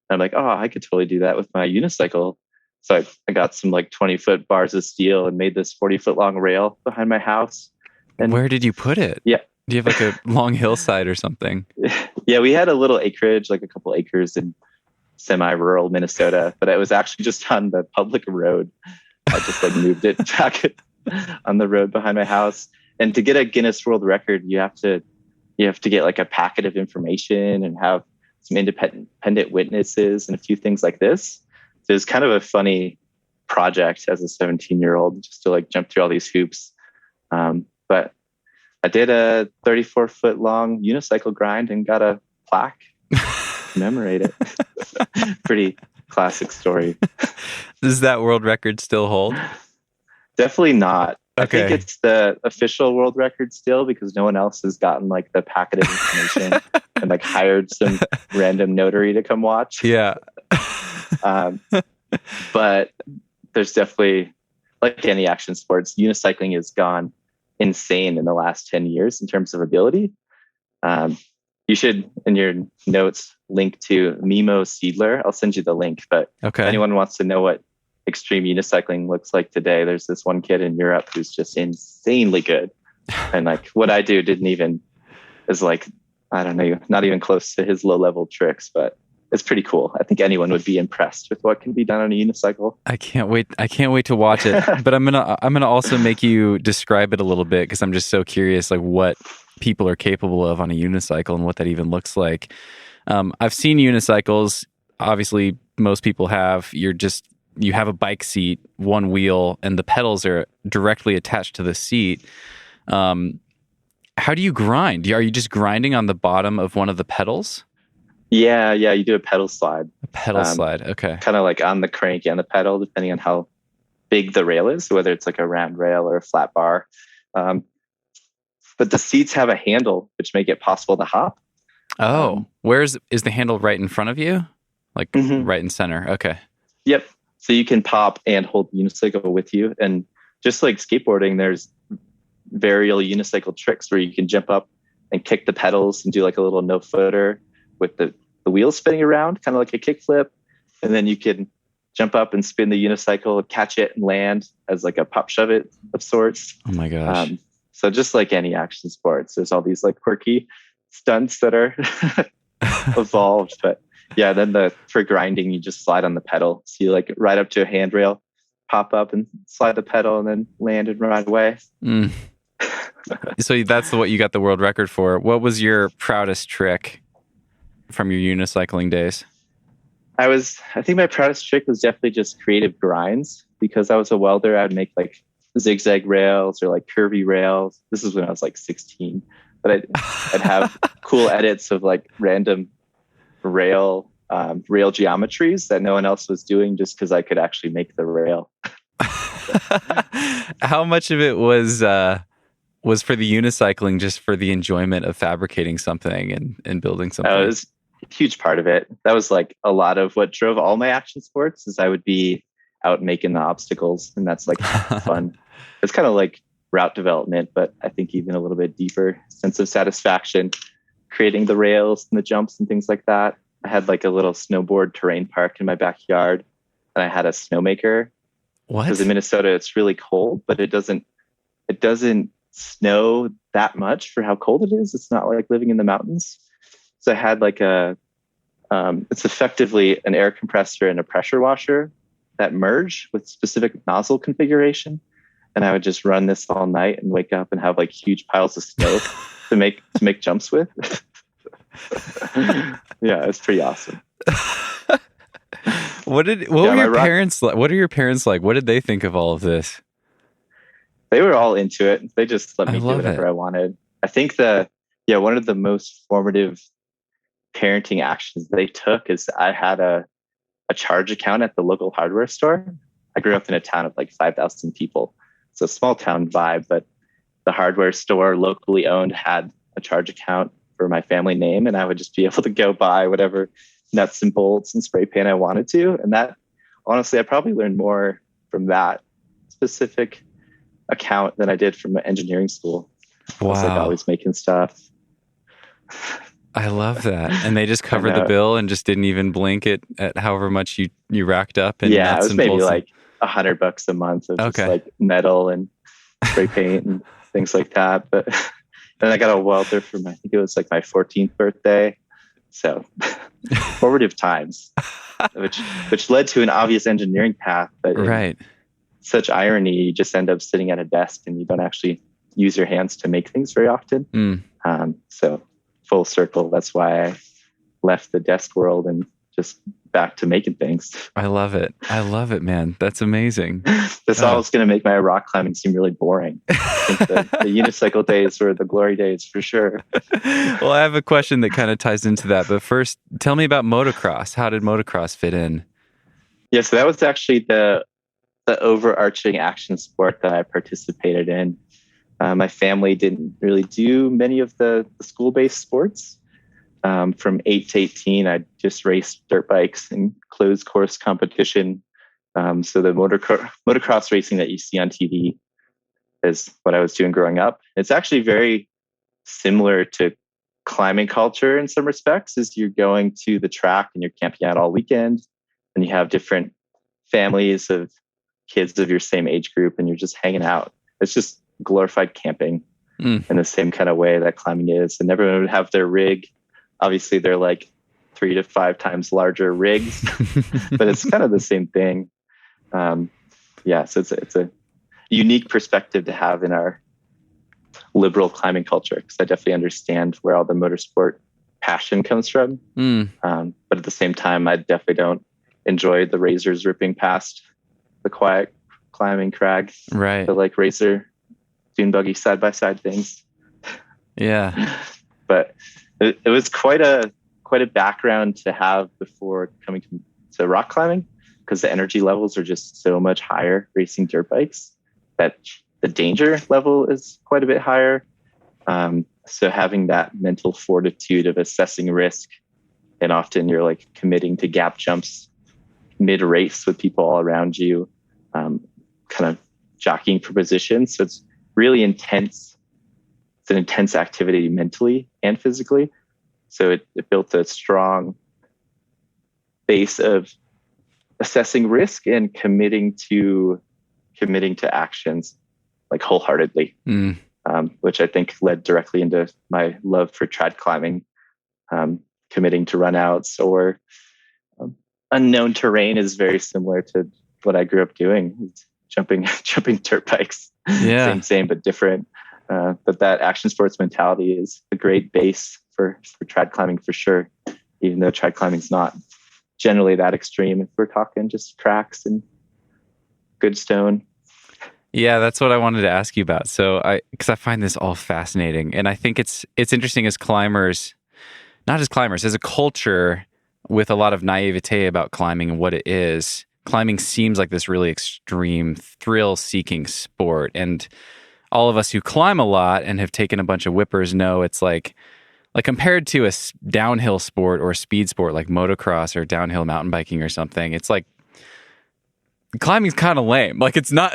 And I'm like, oh, I could totally do that with my unicycle. So I got some like 20-foot bars of steel and made this 40-foot long rail behind my house. And where did you put it? Yeah. Do you have like a long hillside or something? Yeah, we had a little acreage, like a couple acres in semi-rural Minnesota, but it was actually just on the public road. I just like moved it back on the road behind my house. And to get a Guinness World Record, you have to get like a packet of information and have some independent witnesses and a few things like this. So it's kind of a funny project as a 17-year-old, just to like jump through all these hoops. But I did a 34-foot long unicycle grind and got a plaque to commemorate it. Pretty classic story. Does that world record still hold? Definitely not. Okay. I think it's the official world record still, because no one else has gotten like the packet of information and like hired some random notary to come watch. Yeah. But there's definitely, like any action sports, unicycling has gone insane in the last 10 years in terms of ability. You should, in your notes, link to Mimo Seidler. I'll send you the link, but if anyone wants to know what extreme unicycling looks like today, there's this one kid in Europe who's just insanely good. And like what I do is like, I don't know, not even close to his low-level tricks, but it's pretty cool. I think anyone would be impressed with what can be done on a unicycle. I can't wait to watch it. But I'm gonna also make you describe it a little bit, because I'm just so curious, like what people are capable of on a unicycle and what that even looks like. I've seen unicycles. Obviously, most people have. You have a bike seat, one wheel, and the pedals are directly attached to the seat. How do you grind? Are you just grinding on the bottom of one of the pedals? Yeah, you do a pedal slide. A pedal slide, okay. Kind of like on the crank and the pedal, depending on how big the rail is, whether it's like a round rail or a flat bar. But the seats have a handle, which make it possible to hop. Oh, is the handle right in front of you? Like right in center. Okay. Yep. So you can pop and hold the unicycle with you. And just like skateboarding, there's varial unicycle tricks where you can jump up and kick the pedals and do like a little no footer with the wheels spinning around, kind of like a kickflip. And then you can jump up and spin the unicycle, catch it and land as like a pop shove it of sorts. Oh my gosh. So just like any action sports, there's all these like quirky stunts that are evolved. But yeah, then for grinding, you just slide on the pedal. So you like ride up to a handrail, pop up and slide the pedal and then land and ride away. So that's what you got the world record for. What was your proudest trick from your unicycling days? I think my proudest trick was definitely just creative grinds. Because I was a welder, I'd make like zigzag rails or like curvy rails. This is when I was like 16. But I'd have cool edits of like random rail geometries that no one else was doing just because I could actually make the rail. How much of it was for the unicycling, just for the enjoyment of fabricating something and building something? It was a huge part of it. That was like a lot of what drove all my action sports is I would be out making the obstacles. And that's like fun. It's kind of like route development, but I think even a little bit deeper sense of satisfaction, creating the rails and the jumps and things like that. I had like a little snowboard terrain park in my backyard and I had a snowmaker. What? Because in Minnesota, it's really cold, but it doesn't snow that much for how cold it is. It's not like living in the mountains. So I had like it's effectively an air compressor and a pressure washer that merge with specific nozzle configuration. And I would just run this all night and wake up and have like huge piles of snow to make jumps with. Yeah, it's pretty awesome. What were your parents like? What are your parents like? What did they think of all of this? They were all into it. They just let me do whatever I wanted. I think one of the most formative parenting actions they took is I had a charge account at the local hardware store. I grew up in a town of like 5,000 people. It's a small town vibe, but the hardware store locally owned had a charge account for my family name, and I would just be able to go buy whatever nuts and bolts and spray paint I wanted to. And that, honestly, I probably learned more from that specific account than I did from engineering school. Wow. I was like always making stuff. I love that. And they just covered the bill and just didn't even blink at however much you racked up. And yeah, it was maybe like $100 a month of just like metal and spray paint and things like that. But then I got a welder for I think it was like my 14th birthday. So formative times, which led to an obvious engineering path. But right. Such irony, you just end up sitting at a desk and you don't actually use your hands to make things very often. So full circle. That's why I left the desk world and just back to making things. I love it. I love it, man. That's amazing. This all is going to make my rock climbing seem really boring. I think the unicycle days were the glory days for sure. Well, I have a question that kind of ties into that. But first, tell me about motocross. How did motocross fit in? Yeah, so that was actually the overarching action sport that I participated in. My family didn't really do many of the school-based sports. From 8 to 18, I just raced dirt bikes and closed course competition. So the motocross racing that you see on TV is what I was doing growing up. It's actually very similar to climbing culture in some respects, is you're going to the track and you're camping out all weekend and you have different families of kids of your same age group and you're just hanging out. It's just glorified camping in the same kind of way that climbing is. And everyone would have their rig. Obviously, they're like 3 to 5 times larger rigs, but it's kind of the same thing. So it's a unique perspective to have in our liberal climbing culture, because I definitely understand where all the motorsport passion comes from. But at the same time, I definitely don't enjoy the razors ripping past the quiet climbing crag. Right. The like racer dune buggy side by side things. Yeah. But it was quite a background to have before coming to rock climbing, because the energy levels are just so much higher racing dirt bikes that the danger level is quite a bit higher. So having that mental fortitude of assessing risk, and often you're like committing to gap jumps mid race with people all around you, kind of jockeying for position. So it's really intense. It's an intense activity mentally and physically. So it built a strong base of assessing risk and committing to actions like wholeheartedly, which I think led directly into my love for trad climbing. Committing to runouts or unknown terrain is very similar to what I grew up doing. It's jumping dirt bikes. Yeah. Same, but different. But that action sports mentality is a great base for trad climbing for sure, even though trad climbing is not generally that extreme if we're talking just tracks and good stone. Yeah, that's what I wanted to ask you about. So because I find this all fascinating, and I think it's interesting as climbers, not as climbers, as a culture with a lot of naivete about climbing and what it is. Climbing seems like this really extreme, thrill-seeking sport, and all of us who climb a lot and have taken a bunch of whippers know it's like compared to a downhill sport or a speed sport like motocross or downhill mountain biking or something, it's like climbing's kind of lame. Like it's not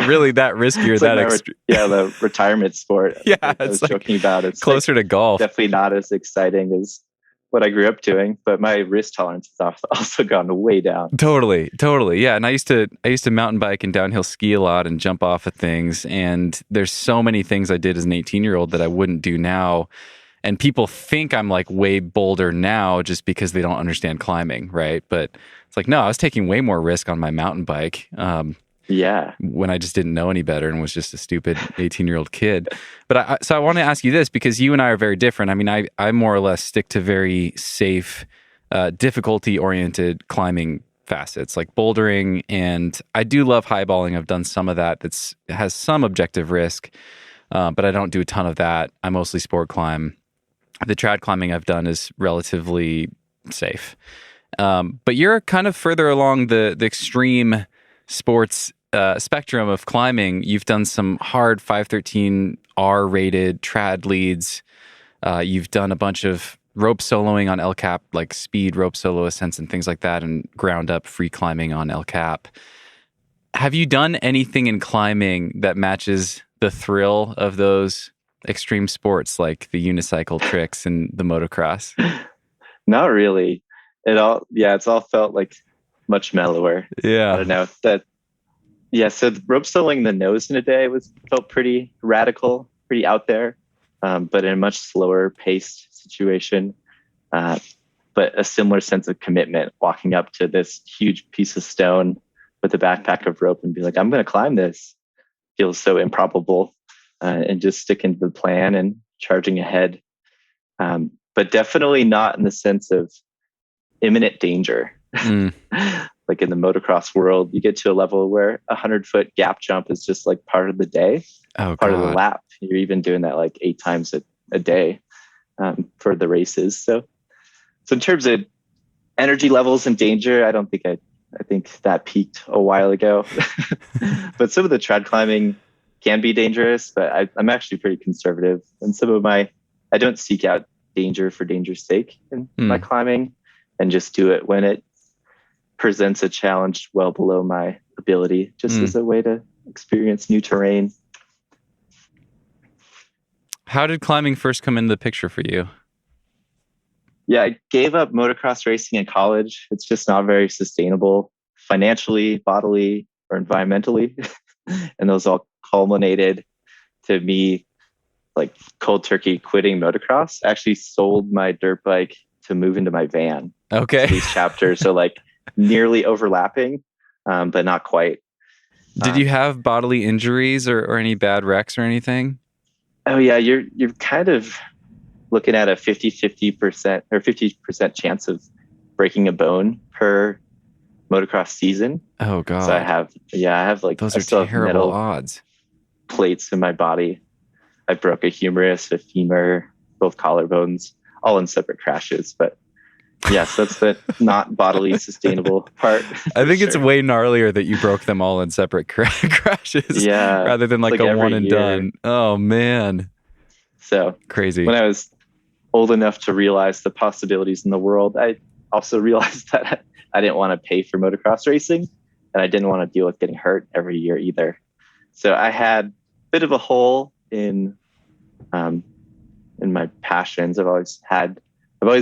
really that risky or that extreme. The retirement sport. Yeah, I was joking about. It's closer to golf. Definitely not as exciting as what I grew up doing, but my risk tolerance has also gone way down. Totally. Yeah. And I used to mountain bike and downhill ski a lot and jump off of things. And there's so many things I did as an 18-year-old that I wouldn't do now. And people think I'm like way bolder now just because they don't understand climbing, right? But it's like, no, I was taking way more risk on my mountain bike. When I just didn't know any better and was just a stupid 18-year-old kid. But so I want to ask you this, because you and I are very different. I mean, I more or less stick to very safe, difficulty-oriented climbing facets like bouldering, and I do love highballing. I've done some of that. Has some objective risk, but I don't do a ton of that. I mostly sport climb. The trad climbing I've done is relatively safe. But you're kind of further along the extreme sports spectrum of climbing. You've done some hard 513R rated trad leads. You've done a bunch of rope soloing on El Cap, like speed rope solo ascents and things like that, and ground up free climbing on El Cap. Have you done anything in climbing that matches the thrill of those extreme sports, like the unicycle tricks and the motocross? Not really. It's all felt like much mellower. Yeah. I don't know that. Yeah. So the rope soloing the nose in a day felt pretty radical, pretty out there, but in a much slower paced situation. But a similar sense of commitment, walking up to this huge piece of stone with a backpack of rope and be like, I'm going to climb this. Feels so improbable, and just sticking to the plan and charging ahead. But definitely not in the sense of imminent danger. Like in the motocross world, you get to a level where 100-foot gap jump is just like part of the day, part of the lap. You're even doing that like 8 times a day for the races. So in terms of energy levels and danger, I don't think I think that peaked a while ago. But some of the trad climbing can be dangerous, but I'm actually pretty conservative. And I don't seek out danger for danger's sake in my climbing, and just do it when it presents a challenge well below my ability, just as a way to experience new terrain. How did climbing first come into the picture for you? Yeah, I gave up motocross racing in college. It's just not very sustainable financially, bodily, or environmentally. And those all culminated to me like cold turkey quitting motocross. I actually sold my dirt bike to move into my van. Okay. These chapters are like nearly overlapping, but not quite. Did you have bodily injuries or any bad wrecks or anything? Oh yeah, you're kind of looking at a 50% or 50% chance of breaking a bone per motocross season. Oh god. So I have like those are terrible odds. Plates in my body. I broke a humerus, a femur, both collarbones, all in separate crashes. But yes, that's the not bodily sustainable part. I think it's way gnarlier that you broke them all in separate crashes rather than like a one and done. Oh, man. So crazy. When I was old enough to realize the possibilities in the world, I also realized that I didn't want to pay for motocross racing, and I didn't want to deal with getting hurt every year either. So I had a bit of a hole in my passions. I've always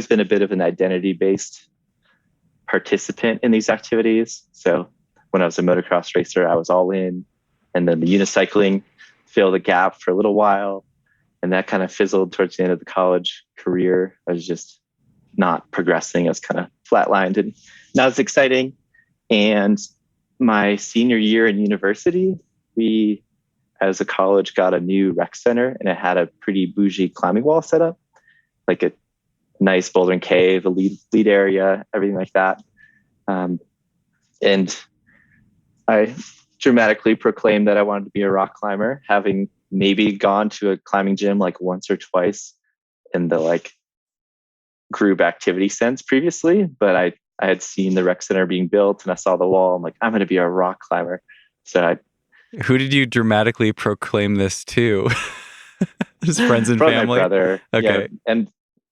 been a bit of an identity-based participant in these activities. So when I was a motocross racer, I was all in, and then the unicycling filled the gap for a little while, and that kind of fizzled towards the end of the college career. I was just not progressing. I was kind of flatlined, and now it's exciting. And my senior year in university, we, as a college, got a new rec center, and it had a pretty bougie climbing wall set up, like a nice bouldering cave, a lead area, everything like that. And I dramatically proclaimed that I wanted to be a rock climber, having maybe gone to a climbing gym like once or twice in the like group activity sense previously, but I had seen the rec center being built and I saw the wall. I'm like, I'm going to be a rock climber. So who did you dramatically proclaim this to? Just friends and family? My brother. Okay.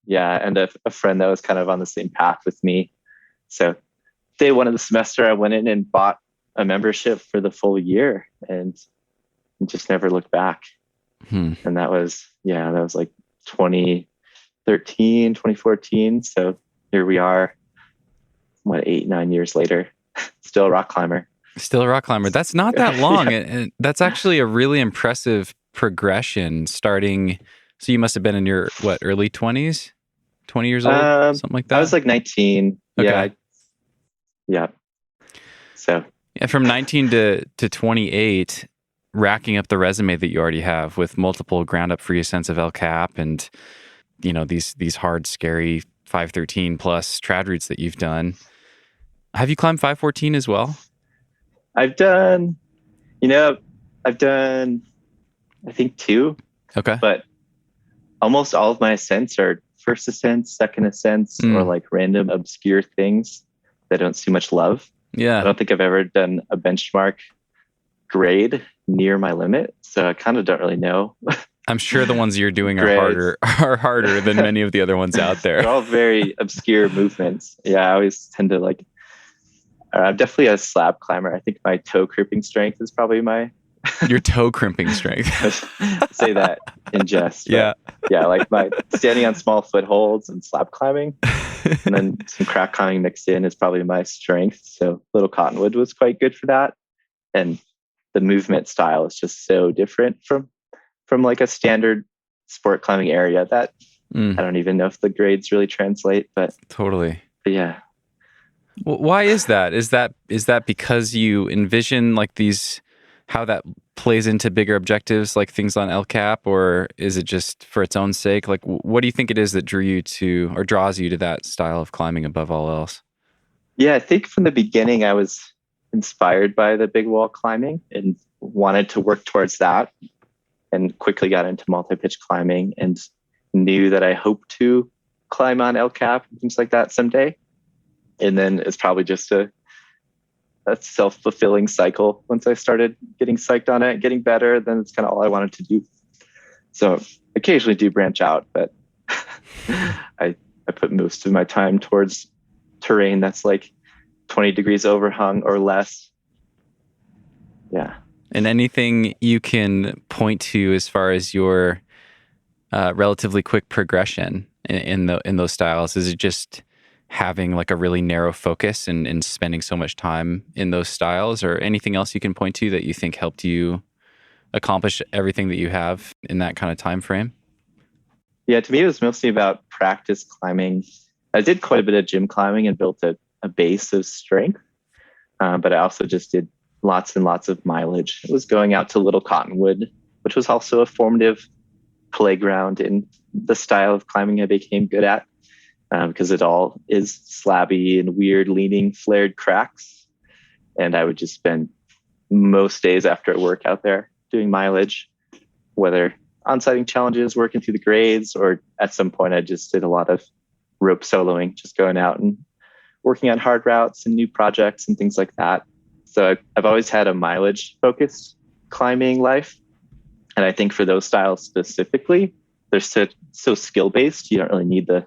Yeah, and a friend that was kind of on the same path with me. So day one of the semester, I went in and bought a membership for the full year and just never looked back. And that was like 2013, 2014. So here we are, 8-9 years later, still a rock climber. Still a rock climber. That's not that long. And that's actually a really impressive progression starting. So you must have been in your, early 20s? 20 years old? Something like that? I was like 19. Okay. Yeah. So. Yeah, from 19 to 28, racking up the resume that you already have with multiple ground up free ascents of El Cap and, these hard, scary 513 plus trad routes that you've done. Have you climbed 514 as well? I've done, I think 2. Okay. But almost all of my ascents are first ascents, second ascents, or like random obscure things that don't see much love. Yeah. I don't think I've ever done a benchmark grade near my limit. So I kind of don't really know. I'm sure the ones you're doing are harder than many of the other ones out there. They're all very obscure movements. Yeah, I always tend to I'm definitely a slab climber. I think my toe crimping strength is probably your toe crimping strength. Say that in jest. Yeah. Yeah, like my standing on small footholds and slab climbing. And then some crack climbing mixed in is probably my strength. So Little Cottonwood was quite good for that. And the movement style is just so different from like a standard sport climbing area that I don't even know if the grades really translate, but totally. But yeah. Well, why is that? Is that because you envision like how that plays into bigger objectives like things on El Cap, or is it just for its own sake? Like, what do you think it is that drew you to or draws you to that style of climbing above all else? Yeah, I think from the beginning I was inspired by the big wall climbing and wanted to work towards that, and quickly got into multi-pitch climbing and knew that I hoped to climb on El Cap and things like that someday. And then it's probably just a self-fulfilling cycle. Once I started getting psyched on it, getting better, then it's kind of all I wanted to do. So occasionally do branch out, but I put most of my time towards terrain that's like 20 degrees overhung or less. Yeah. And anything you can point to as far as your relatively quick progression in those styles? Is it just having like a really narrow focus and spending so much time in those styles, or anything else you can point to that you think helped you accomplish everything that you have in that kind of time frame? Yeah, to me, it was mostly about practice climbing. I did quite a bit of gym climbing and built a base of strength, but I also just did lots and lots of mileage. It was going out to Little Cottonwood, which was also a formative playground in the style of climbing I became good at. Because it all is slabby and weird leaning flared cracks. And I would just spend most days after work out there doing mileage, whether onsighting challenges, working through the grades, or at some point I just did a lot of rope soloing, just going out and working on hard routes and new projects and things like that. So I've always had a mileage focused climbing life. And I think for those styles specifically, they're so skill based. You don't really need the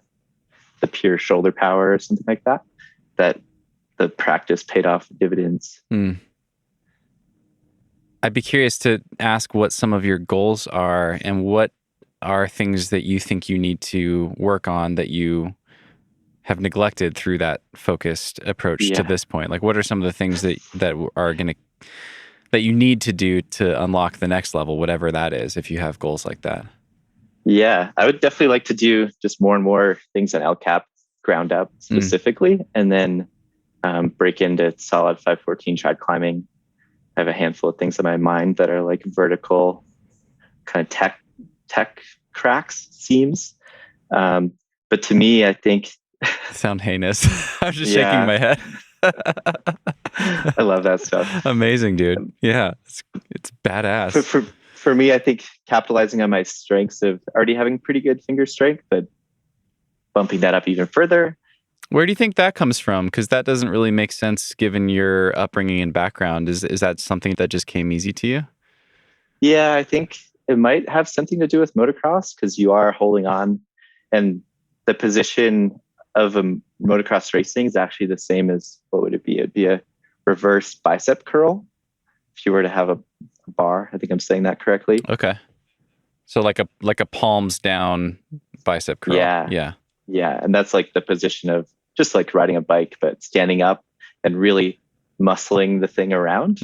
pure shoulder power or something like that, that the practice paid off dividends. I'd be curious to ask what some of your goals are and what are things that you think you need to work on that you have neglected through that focused approach to this point. Like, what are some of the things that are going to, that you need to do to unlock the next level, whatever that is, if you have goals like that? Yeah, I would definitely like to do just more and more things on LCAP ground up specifically, and then break into solid 514 trad climbing. I have a handful of things in my mind that are like vertical kind of tech cracks, seams. But to me, I think sound heinous. I'm just shaking my head. I love that stuff. Amazing, dude. Yeah, it's badass. For me, I think capitalizing on my strengths of already having pretty good finger strength, but bumping that up even further. Where do you think that comes from? Because that doesn't really make sense given your upbringing and background. Is that something that just came easy to you? Yeah, I think it might have something to do with motocross, because you are holding on, and the position of a motocross racing is actually the same as, what would it be? It'd be a reverse bicep curl if you were to have a bar. I think I'm saying that correctly. Okay. So like a palms down bicep curl. Yeah. And that's like the position of just like riding a bike, but standing up and really muscling the thing around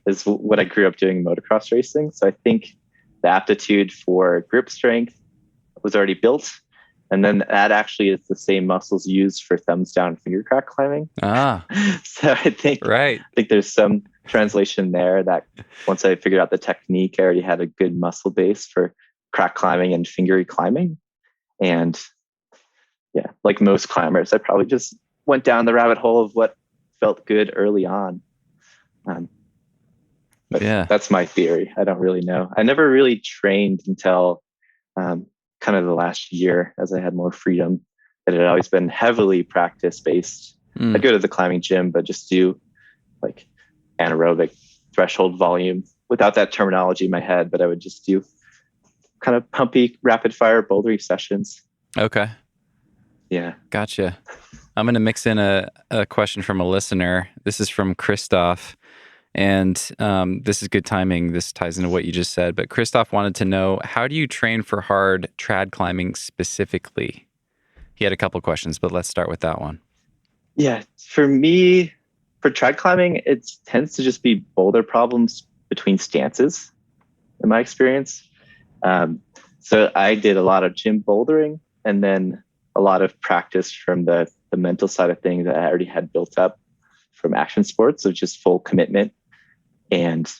is what I grew up doing motocross racing. So I think the aptitude for grip strength was already built. And then that actually is the same muscles used for thumbs down finger crack climbing. So I think there's some translation there that once I figured out the technique, I already had a good muscle base for crack climbing and fingery climbing. And yeah, like most climbers, I probably just went down the rabbit hole of what felt good early on. But that's my theory. I don't really know. I never really trained until kind of the last year, as I had more freedom. It had always been heavily practice based. I go to the climbing gym, but just do like anaerobic threshold volume without that terminology in my head. But I would just do kind of pumpy, rapid fire bouldery sessions. Okay. Yeah. Gotcha. I'm going to mix in a question from a listener. This is from Christoph. And this is good timing. This ties into what you just said. But Christoph wanted to know, how do you train for hard trad climbing specifically? He had a couple questions, but let's start with that one. Yeah. For me, for trad climbing, it tends to just be boulder problems between stances, in my experience. So I did a lot of gym bouldering, and then a lot of practice from the mental side of things that I already had built up from action sports, of just full commitment. And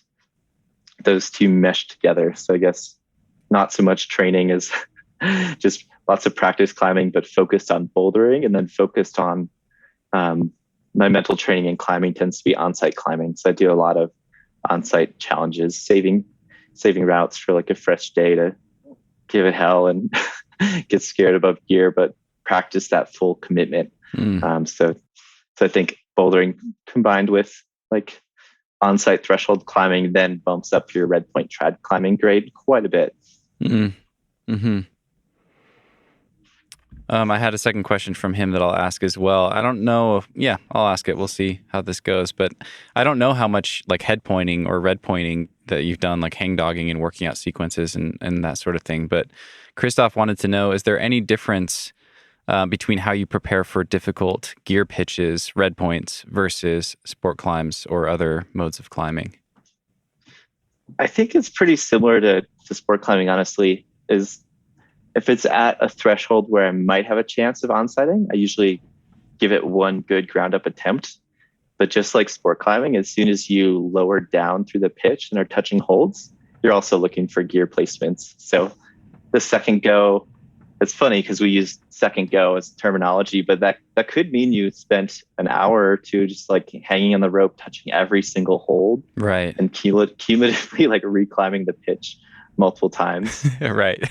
those two meshed together. So I guess not so much training as just lots of practice climbing, but focused on bouldering, and then focused on my mental training and climbing tends to be onsight climbing. So I do a lot of onsight challenges, saving routes for like a fresh day to give it hell and get scared above gear, but practice that full commitment. So I think bouldering combined with like on-site threshold climbing then bumps up your red point trad climbing grade quite a bit. I had a second question from him that I'll ask as well. I don't know. I'll ask it. We'll see how this goes. But I don't know how much like head pointing or red pointing that you've done, like hang dogging and working out sequences and that sort of thing. But Christoph wanted to know, is there any difference between how you prepare for difficult gear pitches, red points, versus sport climbs or other modes of climbing? I think it's pretty similar to sport climbing, honestly. Is if it's at a threshold where I might have a chance of onsighting, I usually give it one good ground up attempt. But just like sport climbing, as soon as you lower down through the pitch and are touching holds, you're also looking for gear placements. So the second go, it's funny because we use second go as terminology, but that could mean you spent an hour or two just like hanging on the rope, touching every single hold, right, and cumulatively like reclimbing the pitch multiple times. Right.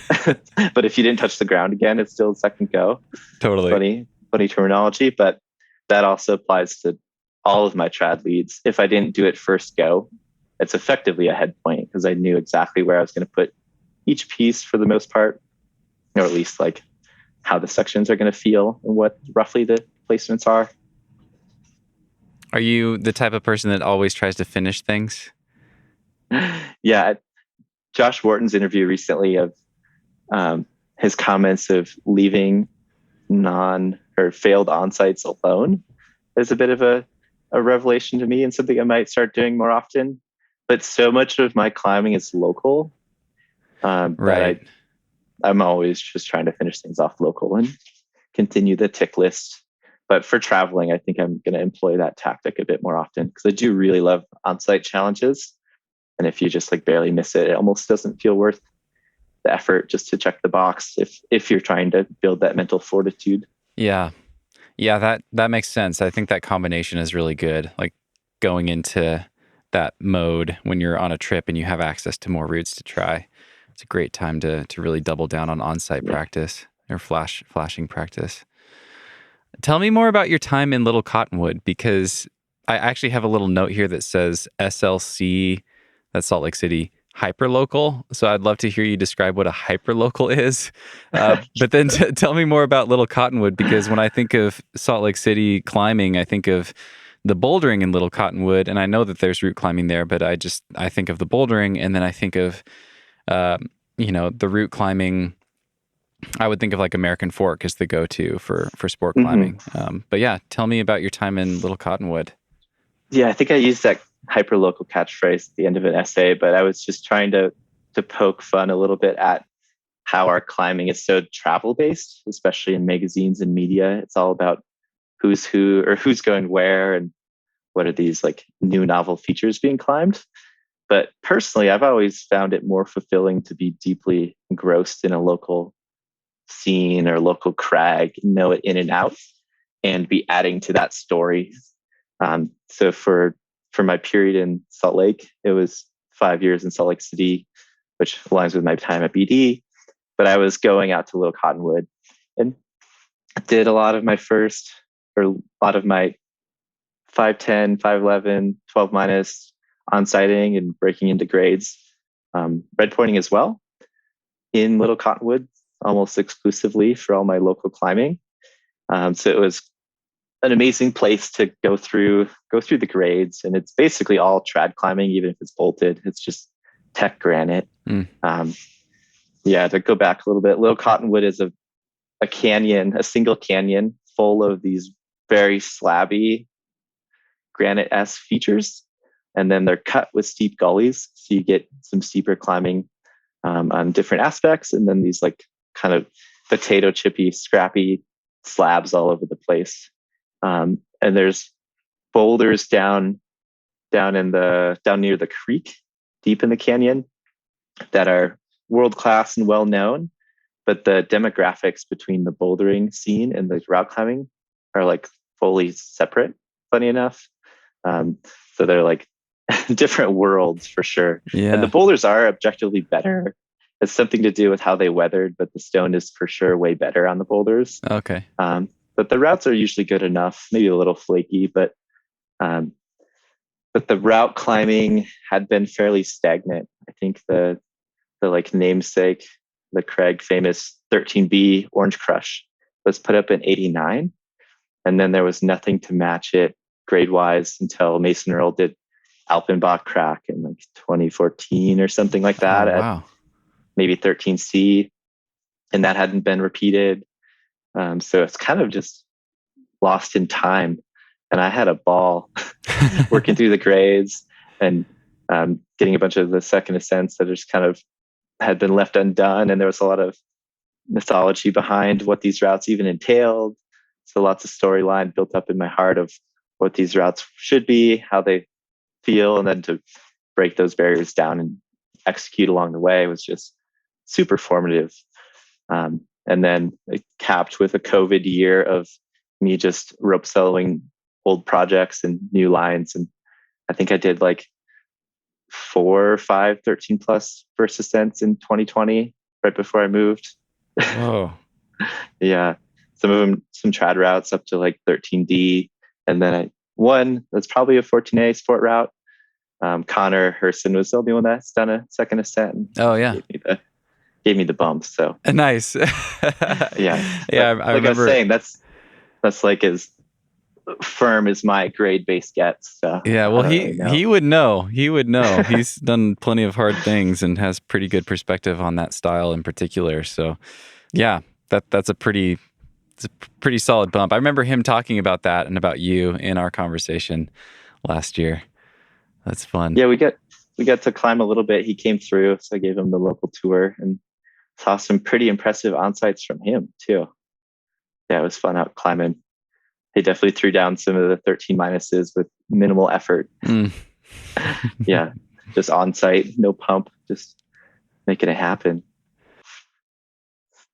But if you didn't touch the ground again, it's still a second go. Totally. Funny terminology, but that also applies to all of my trad leads. If I didn't do it first go, it's effectively a head point because I knew exactly where I was going to put each piece for the most part, or at least like how the sections are going to feel and what roughly the placements are. Are you the type of person that always tries to finish things? Yeah. Josh Wharton's interview recently of his comments of leaving failed onsights alone is a bit of a revelation to me and something I might start doing more often. But so much of my climbing is local. Right. That I'm always just trying to finish things off local and continue the tick list. But for traveling, I think I'm going to employ that tactic a bit more often because I do really love on-site challenges. And if you just like barely miss it, it almost doesn't feel worth the effort just to check the box if you're trying to build that mental fortitude. Yeah. Yeah, that makes sense. I think that combination is really good. Like going into that mode when you're on a trip and you have access to more routes to try. It's a great time to really double down on on-site practice or flashing practice. Tell me more about your time in Little Cottonwood, because I actually have a little note here that says SLC, that's Salt Lake City, hyperlocal. So I'd love to hear you describe what a hyperlocal is. But then tell me more about Little Cottonwood, because when I think of Salt Lake City climbing, I think of the bouldering in Little Cottonwood, and I know that there's route climbing there, but I think of the bouldering, and then I think of the route climbing. I would think of like American Fork as the go-to for sport climbing. But yeah, tell me about your time in Little Cottonwood. Yeah, I think I used that hyperlocal catchphrase at the end of an essay, but I was just trying to poke fun a little bit at how our climbing is so travel-based, especially in magazines and media. It's all about who's who or who's going where and what are these like new novel features being climbed. But personally, I've always found it more fulfilling to be deeply engrossed in a local scene or local crag, know it in and out, and be adding to that story. So for my period in Salt Lake, it was 5 years in Salt Lake City, which aligns with my time at BD. But I was going out to Little Cottonwood and did a lot of my 510, 511, 12 minus on-sighting and breaking into grades, redpointing as well in Little Cottonwood, almost exclusively for all my local climbing. So it was an amazing place to go through the grades, and it's basically all trad climbing, even if it's bolted. It's just tech granite. To go back a little bit, Little Cottonwood is a canyon, a single canyon full of these very slabby granite-esque features, and then they're cut with steep gullies, so you get some steeper climbing on different aspects, and then these like kind of potato chippy, scrappy slabs all over the place. And there's boulders down near the creek, deep in the canyon, that are world class and well known. But the demographics between the bouldering scene and the route climbing are like fully separate. Funny enough, so they're like different worlds for sure. Yeah. And the boulders are objectively better. It's something to do with how they weathered, but the stone is for sure way better on the boulders. Okay. But the routes are usually good enough, maybe a little flaky, but the route climbing had been fairly stagnant. I think the like namesake, the Craig famous 13B Orange Crush was put up in 89. And then there was nothing to match it grade wise until Mason Earl did Alpenbach Crack in like 2014 or something like that. Wow. Maybe 13C, and that hadn't been repeated. So it's kind of just lost in time. And I had a ball working through the grades and getting a bunch of the second ascents that just kind of had been left undone. And there was a lot of mythology behind what these routes even entailed. So lots of storyline built up in my heart of what these routes should be, how they feel, and then to break those barriers down and execute along the way was just super formative. And then it capped with a COVID year of me just rope soloing old projects and new lines. And I think I did like 4 or 5 13 plus first ascents in 2020, right before I moved. Whoa. Yeah. Some of them, some trad routes up to like 13D. And then one that's probably a 14A sport route. Connor Herson was the only one that's done a second ascent. Oh, yeah. Gave me the bump. So Nice. yeah. Yeah, But I like remember. I was saying, that's like as firm as my grade base gets. So Yeah, well, he would know. He would know. He's done plenty of hard things and has pretty good perspective on that style in particular. So, yeah, that's a pretty solid bump. I remember him talking about that and about you in our conversation last year. That's fun. Yeah, we got to climb a little bit. He came through, so I gave him the local tour and saw some pretty impressive onsights from him too. Yeah, it was fun out climbing. He definitely threw down some of the 13 minuses with minimal effort. Yeah, just on site, no pump, just making it happen.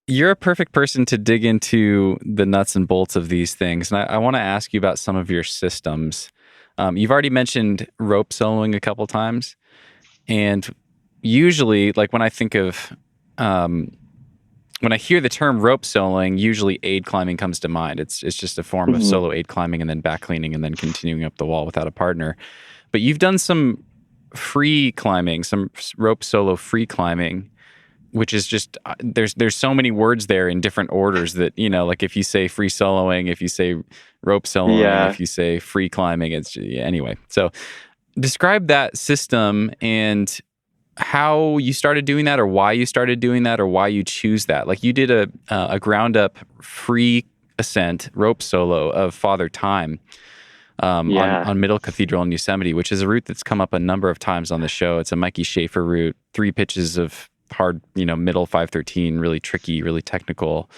You're a perfect person to dig into the nuts and bolts of these things. And I want to ask you about some of your systems. You've already mentioned rope soloing a couple times. And usually, like when I think of, when I hear the term rope soloing, usually aid climbing comes to mind. It's just a form of solo aid climbing and then back cleaning and then continuing up the wall without a partner. But you've done some free climbing, some rope solo free climbing, which is just, there's so many words there in different orders that, like if you say free soloing, if you say rope soloing, if you say free climbing, anyway. So describe that system and how you started doing that, or why you started doing that, or why you choose that. Like you did a ground up free ascent rope solo of Father Time on Middle Cathedral in Yosemite, which is a route that's come up a number of times on the show. It's a Mikey Schaefer route, 3 pitches of hard, middle 513, really tricky, really technical.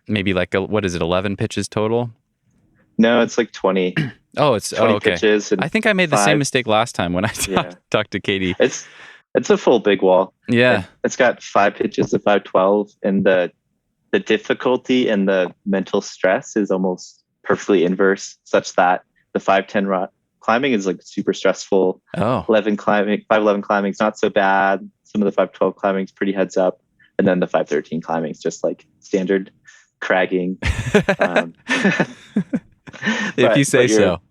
Maybe like, what is it, 11 pitches total? No, it's like 20. Oh, it's 20 okay. pitches. I think I made the same mistake last time when I talked to Katie. It's a full big wall. Yeah. It's got 5 pitches of 512, and the difficulty and the mental stress is almost perfectly inverse, such that the 510 climbing is like super stressful. 511 climbing is not so bad. Some of the 512 climbing is pretty heads up. And then the 513 climbing is just like standard cragging. If you say so.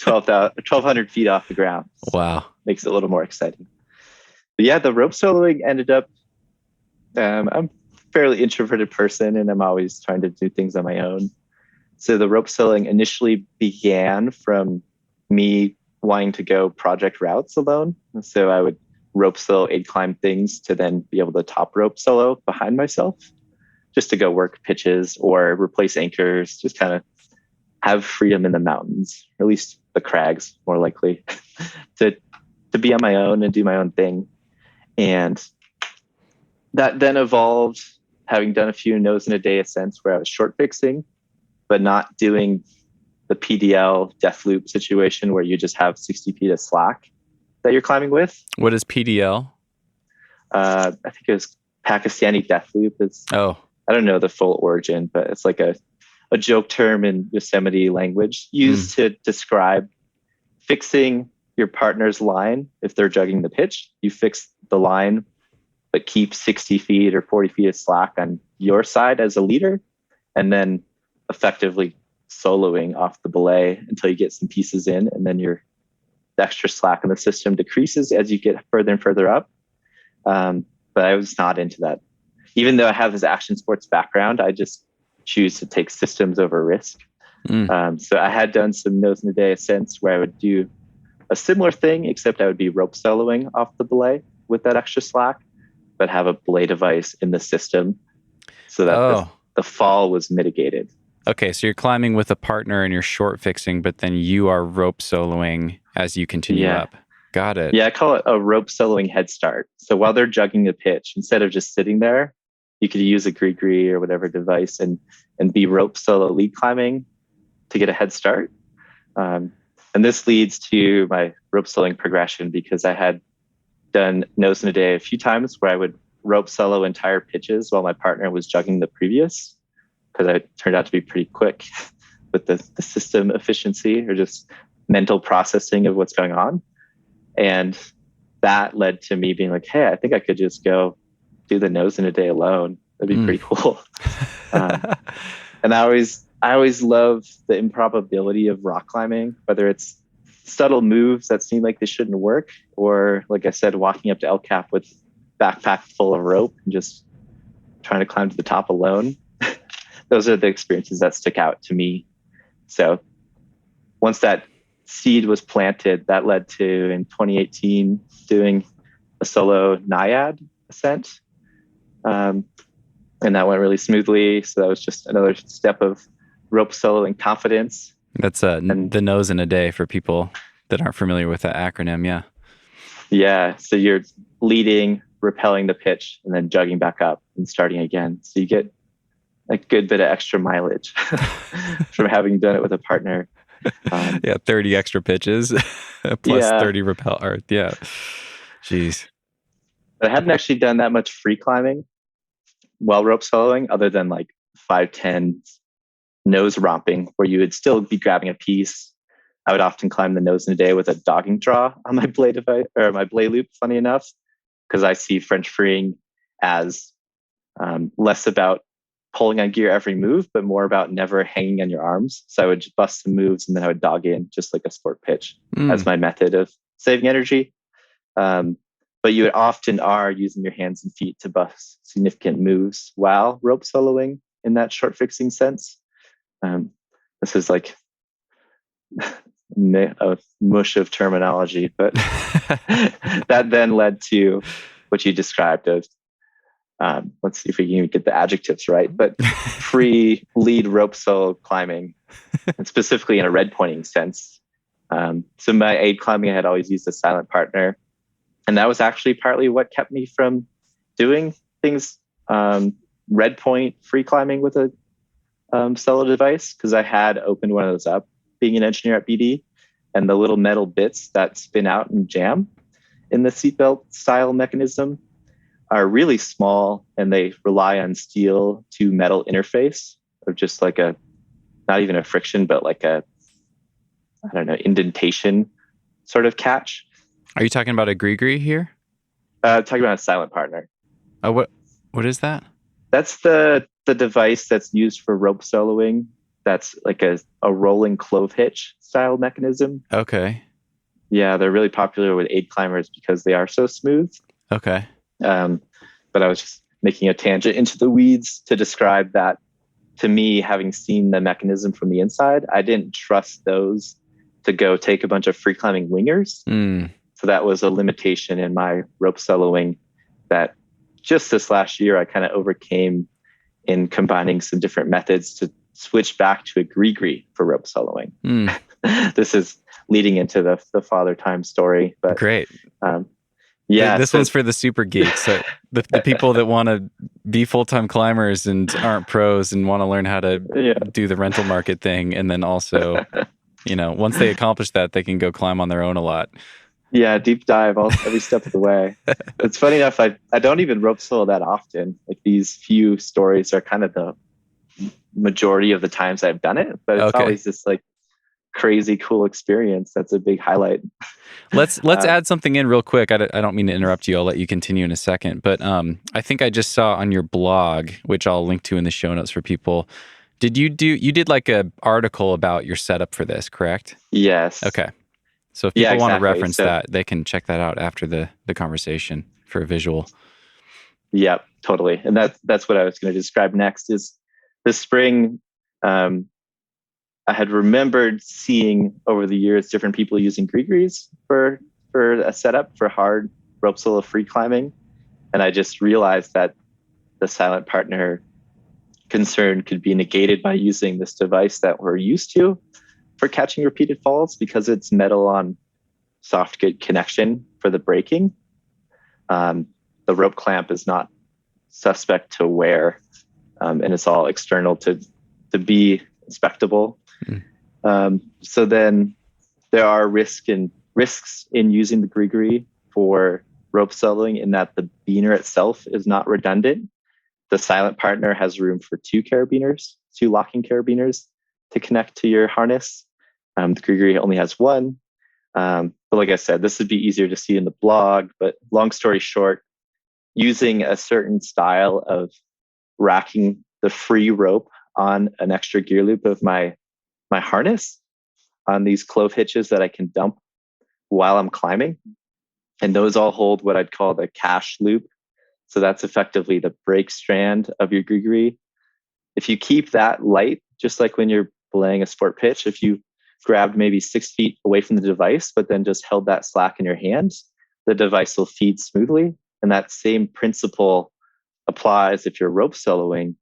1,200 feet off the ground. Wow. Makes it a little more exciting. But yeah, the rope soloing ended up, I'm a fairly introverted person and I'm always trying to do things on my own. So the rope soloing initially began from me wanting to go project routes alone. So I would rope solo aid climb things to then be able to top rope solo behind myself, just to go work pitches or replace anchors, just kind of have freedom in the mountains, or at least the crags, more likely, to be on my own and do my own thing. And that then evolved, having done a few nose in a day ascents where I was short fixing, but not doing the PDL death loop situation where you just have 60 feet of slack that you're climbing with. What is PDL? I think it was Pakistani death loop. I don't know the full origin, but it's like a joke term in Yosemite language used to describe fixing your partner's line. If they're jugging the pitch, you fix the line, but keep 60 feet or 40 feet of slack on your side as a leader, and then effectively soloing off the belay until you get some pieces in, and then the extra slack in the system decreases as you get further and further up. But I was not into that. Even though I have this action sports background, I just choose to take systems over risk. So I had done some nose in the day ascents where I would do a similar thing, except I would be rope soloing off the belay with that extra slack, but have a belay device in the system so that the fall was mitigated. Okay, so you're climbing with a partner and you're short fixing, but then you are rope soloing as you continue up. Got it. Yeah, I call it a rope soloing head start. So while they're jugging the pitch, instead of just sitting there, you could use a gree or whatever device and be rope solo lead climbing to get a head start. And this leads to my rope soloing progression, because I had done nose in a day a few times where I would rope solo entire pitches while my partner was jugging the previous, because I turned out to be pretty quick with the system efficiency or just mental processing of what's going on. And that led to me being like, hey, I think I could just go do the nose in a day alone. That'd be pretty cool. And I always love the improbability of rock climbing, whether it's subtle moves that seem like they shouldn't work, or like I said, walking up to El Cap with backpack full of rope and just trying to climb to the top alone. Those are the experiences that stick out to me. So once that seed was planted, that led to, in 2018, doing a solo NIAD ascent. And that went really smoothly. So that was just another step of rope soloing confidence. That's the nose in a day for people that aren't familiar with that acronym. Yeah. Yeah. So you're leading, rappelling the pitch, and then jugging back up and starting again. So you get a good bit of extra mileage from having done it with a partner. 30 extra pitches plus 30 rappel art. Yeah. Jeez. But I hadn't actually done that much free climbing while rope soloing, other than like 5'10" nose romping, where you would still be grabbing a piece. I would often climb the nose in a day with a dogging draw on my blade device, or my blade loop, funny enough, because I see French freeing as less about pulling on gear every move, but more about never hanging on your arms. So I would just bust some moves and then I would dog in just like a sport pitch as my method of saving energy. But you often are using your hands and feet to bust significant moves while rope soloing in that short fixing sense. This is like a mush of terminology, but that then led to what you described of, let's see if we can get the adjectives right, but free lead rope solo climbing, and specifically in a red pointing sense. So my aid climbing, I had always used a silent partner. And that was actually partly what kept me from doing things red point free climbing with a solo device, because I had opened one of those up being an engineer at BD, and the little metal bits that spin out and jam in the seatbelt style mechanism are really small, and they rely on steel to metal interface, or just like not even a friction, but like indentation sort of catch. Are you talking about a gree here? Talking about a silent partner. Oh, what is that? That's the device that's used for rope soloing. That's like a rolling clove hitch style mechanism. Okay. Yeah, they're really popular with aid climbers because they are so smooth. Okay. But I was just making a tangent into the weeds to describe that. To me, having seen the mechanism from the inside, I didn't trust those to go take a bunch of free climbing wingers. So that was a limitation in my rope soloing that just this last year I kind of overcame in combining some different methods to switch back to a gree for rope soloing. This is leading into the father time story, but great. This one's for the super geeks. So the people that want to be full-time climbers and aren't pros and want to learn how to do the rental market thing. And then also, once they accomplish that, they can go climb on their own a lot. Yeah, deep dive every step of the way. It's funny enough, I don't even rope solo that often. Like, these few stories are kind of the majority of the times I've done it, but it's always this like crazy cool experience. That's a big highlight. Let's add something in real quick. I don't mean to interrupt you. I'll let you continue in a second. But I think I just saw on your blog, which I'll link to in the show notes for people. You did like a article about your setup for this, correct? Yes. Okay. So if people want to reference that, they can check that out after the conversation for a visual. Yep, totally. And that's what I was going to describe next. Is this spring, I had remembered seeing over the years different people using gree-grees for a setup for hard rope solo free climbing. And I just realized that the silent partner concern could be negated by using this device that we're used to for catching repeated falls, because it's metal on soft good connection for the braking. The rope clamp is not suspect to wear, and it's all external to be inspectable. So then there are risks in using the gree for rope soloing, in that the beaner itself is not redundant. The silent partner has room for two locking carabiners to connect to your harness. The gree only has one, But like I said, this would be easier to see in the blog. But long story short, using a certain style of racking the free rope on an extra gear loop of my harness on these clove hitches that I can dump while I'm climbing. And those all hold what I'd call the cache loop. So that's effectively the brake strand of your gree. If you keep that light, just like when you're belaying a sport pitch, if you grabbed maybe 6 feet away from the device, but then just held that slack in your hands, the device will feed smoothly. And that same principle applies if you're rope soloing,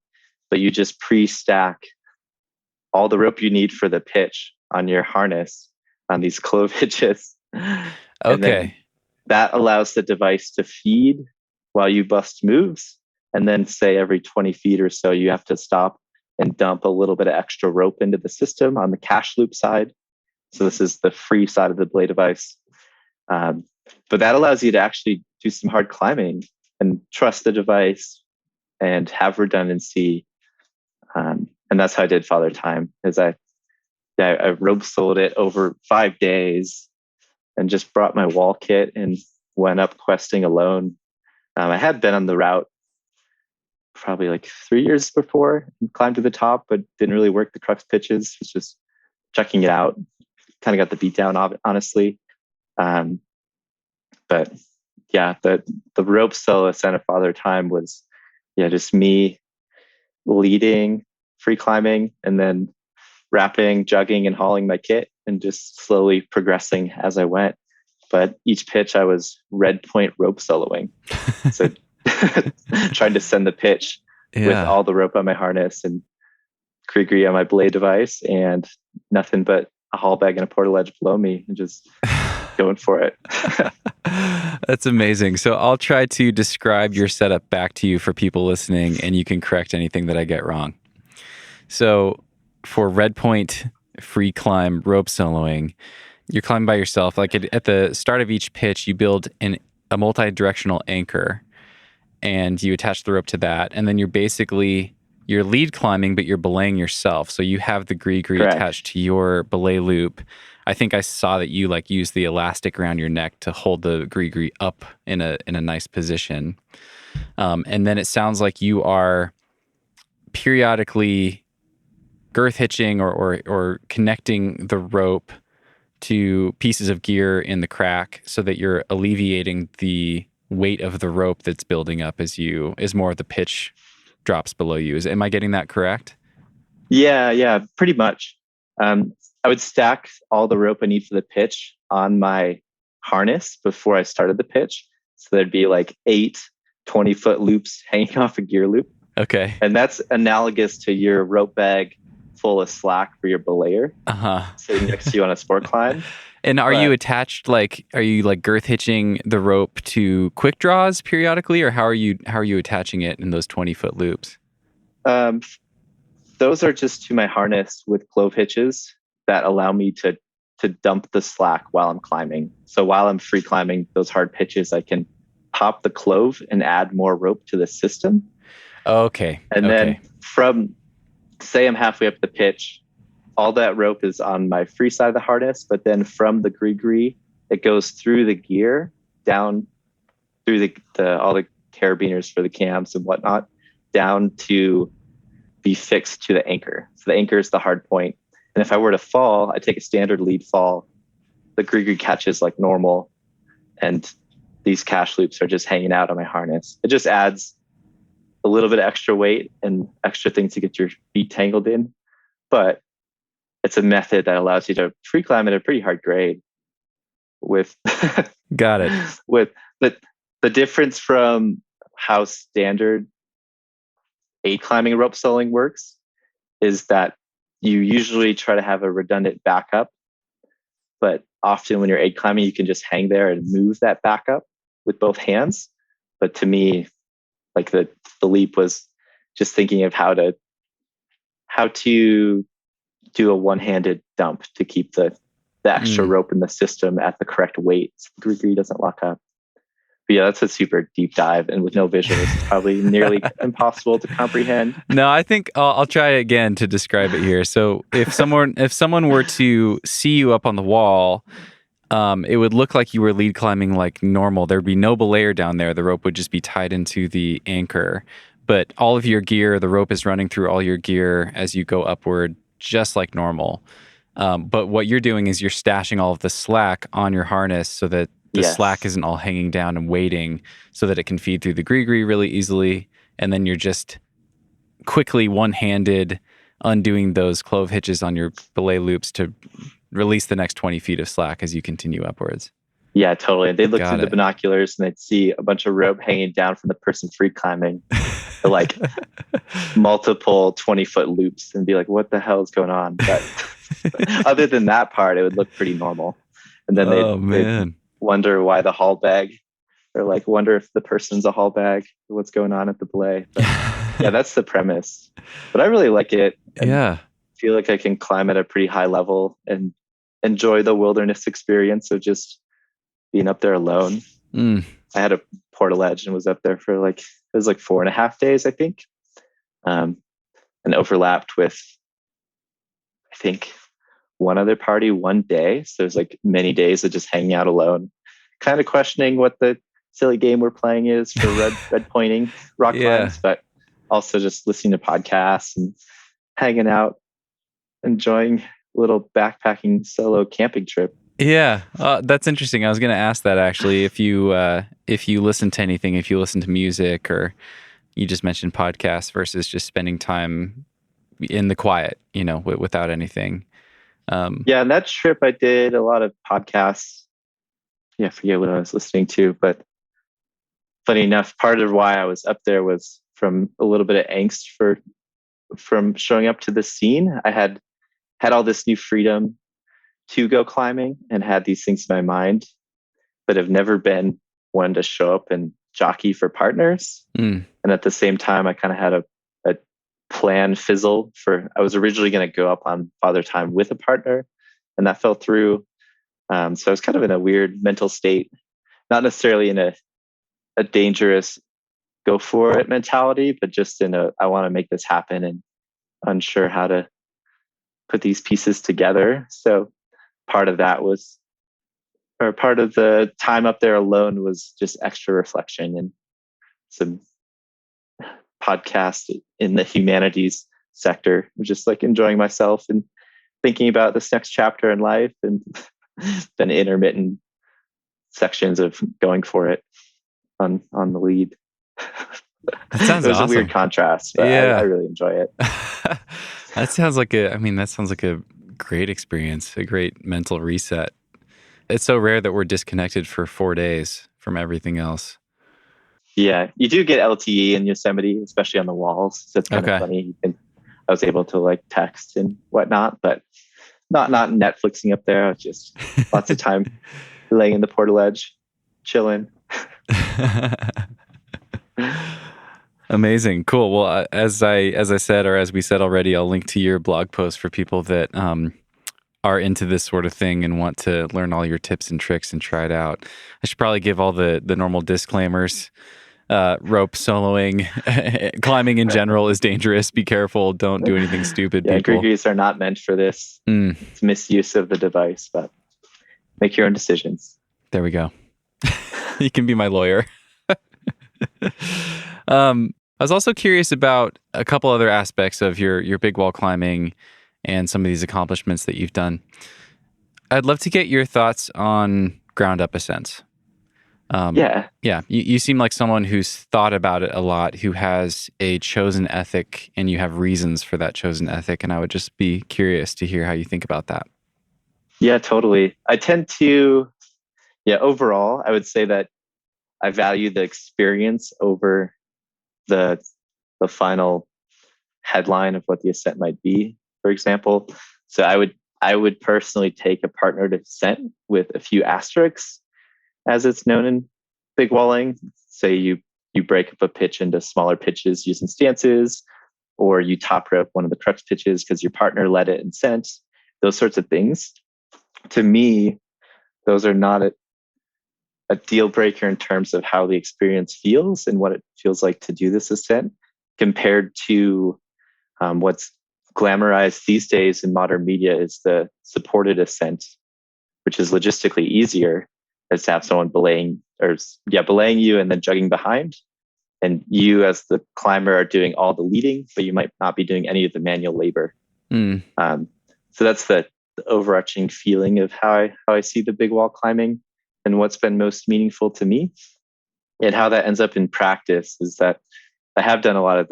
but you just pre-stack all the rope you need for the pitch on your harness on these clove hitches. Okay. That allows the device to feed while you bust moves. And then say every 20 feet or so, you have to stop and dump a little bit of extra rope into the system on the cache loop side. So this is the free side of the belay device. But that allows you to actually do some hard climbing and trust the device and have redundancy. And that's how I did Father Time, is I rope sold it over 5 days and just brought my wall kit and went up questing alone. I had been on the route probably like 3 years before and climbed to the top, but didn't really work the crux pitches. Was just checking it out. Kind of got the beat down, honestly. But yeah, the rope solo ascent of Father Time was just me leading, free climbing, and then wrapping, jugging, and hauling my kit, and just slowly progressing as I went. But each pitch I was red point rope soloing. So trying to send the pitch with all the rope on my harness and gree on my blade device and nothing but a haul bag and a portaledge below me and just going for it. That's amazing. So I'll try to describe your setup back to you for people listening, and you can correct anything that I get wrong. So for red point free climb rope soloing, you're climbing by yourself. Like at the start of each pitch, you build a multi-directional anchor and you attach the rope to that. And then you're lead climbing, but you're belaying yourself. So you have the gree attached to your belay loop. I think I saw that you use the elastic around your neck to hold the gree up in a nice position. And then it sounds like you are periodically girth hitching or connecting the rope to pieces of gear in the crack so that you're alleviating the weight of the rope that's building up as more of the pitch drops below you. Am I getting that correct? Yeah, pretty much. I would stack all the rope I need for the pitch on my harness before I started the pitch. So there'd be like 8 20-foot loops hanging off a gear loop. Okay. And that's analogous to your rope bag full of slack for your belayer sitting next to you on a sport climb. And are you attached, are you girth hitching the rope to quick draws periodically, or how are you attaching it in those 20-foot loops? Those are just to my harness with clove hitches that allow me to dump the slack while I'm climbing. So while I'm free climbing those hard pitches, I can pop the clove and add more rope to the system. Okay. And then say I'm halfway up the pitch, all that rope is on my free side of the harness, but then from the gree, it goes through the gear down through all the carabiners for the cams and whatnot, down to be fixed to the anchor. So the anchor is the hard point. And if I were to fall, I take a standard lead fall. The gree catches like normal, and these cache loops are just hanging out on my harness. It just adds a little bit of extra weight and extra things to get your feet tangled in. But it's a method that allows you to free climb at a pretty hard grade with got it. With the difference from how standard aid climbing rope soloing works is that you usually try to have a redundant backup, but often when you're aid climbing, you can just hang there and move that backup with both hands. But to me, the leap was just thinking of how to do a one-handed dump to keep the extra rope in the system at the correct weight so the gree doesn't lock up. But yeah, that's a super deep dive, and with no visuals, it's probably nearly impossible to comprehend. No, I think I'll try again to describe it here. So if someone were to see you up on the wall, it would look like you were lead climbing like normal. There'd be no belayer down there. The rope would just be tied into the anchor. But all of your gear, the rope is running through all your gear as you go upward, just like normal. But what you're doing is you're stashing all of the slack on your harness so that the slack isn't all hanging down and waiting, so that it can feed through the gree really easily. And then you're just quickly one-handed undoing those clove hitches on your belay loops to release the next 20 feet of slack as you continue upwards. Yeah, totally. They'd look through the binoculars and they'd see a bunch of rope hanging down from the person free climbing, like multiple 20-foot loops, and be like, what the hell is going on? But other than that part, it would look pretty normal. And then they'd wonder why the haul bag, or like wonder if the person's a haul bag, what's going on at the belay. But yeah, that's the premise. But I really like it. And feel like I can climb at a pretty high level and enjoy the wilderness experience of just being up there alone. I had a portaledge and was up there for it was like 4.5 days, I think. And overlapped with, I think, one other party one day. So there's like many days of just hanging out alone, kind of questioning what the silly game we're playing is for red pointing rock climbs, but also just listening to podcasts and hanging out, enjoying a little backpacking solo camping trip. Yeah, that's interesting. I was going to ask that actually. If you listen to anything, if you listen to music, or you just mentioned podcasts versus just spending time in the quiet, without anything. Yeah, and that trip I did a lot of podcasts. Yeah, I forget what I was listening to, but funny enough, part of why I was up there was from a little bit of angst from showing up to the scene. I had all this new freedom to go climbing and had these things in my mind, but have never been one to show up and jockey for partners. And at the same time, I kind of had a plan fizzle I was originally going to go up on Father Time with a partner, and that fell through. So I was kind of in a weird mental state, not necessarily in a dangerous go for it mentality, but just in I want to make this happen and unsure how to put these pieces together. So part of the time up there alone was just extra reflection and some podcast in the humanities sector, just like enjoying myself and thinking about this next chapter in life, and then intermittent sections of going for it on the lead. That sounds it was awesome. A weird contrast, but I really enjoy it. That sounds like a great experience, a great mental reset. It's so rare that we're disconnected for 4 days from everything else. Yeah, you do get LTE in Yosemite, especially on the walls. So it's kind of funny. I was able to text and whatnot, but not Netflixing up there. It's just lots of time laying in the portaledge, chilling. Amazing. Cool. Well, as I said, or as we said already, I'll link to your blog post for people that are into this sort of thing and want to learn all your tips and tricks and try it out. I should probably give all the normal disclaimers. Rope soloing, climbing in general is dangerous. Be careful. Don't do anything stupid, people. Grigris are not meant for this. It's misuse of the device, but make your own decisions. There we go. You can be my lawyer. I was also curious about a couple other aspects of your big wall climbing and some of these accomplishments that you've done. I'd love to get your thoughts on ground up ascents. Yeah. You seem like someone who's thought about it a lot, who has a chosen ethic, and you have reasons for that chosen ethic. And I would just be curious to hear how you think about that. Yeah, totally. I tend to, overall, I would say that I value the experience over the final headline of what the ascent might be, for example. So I would personally take a partnered ascent with a few asterisks, as it's known in big walling. Say you break up a pitch into smaller pitches using stances, or you top rope one of the crux pitches because your partner led it and sent, those sorts of things. To me, those are not a deal breaker in terms of how the experience feels and what it feels like to do this ascent, compared to what's glamorized these days in modern media is the supported ascent which is logistically easier, is to have someone belaying you and then jugging behind. And you as the climber are doing all the leading, but you might not be doing any of the manual labor. So that's the overarching feeling of how I see the big wall climbing and what's been most meaningful to me. And how that ends up in practice is that I have done I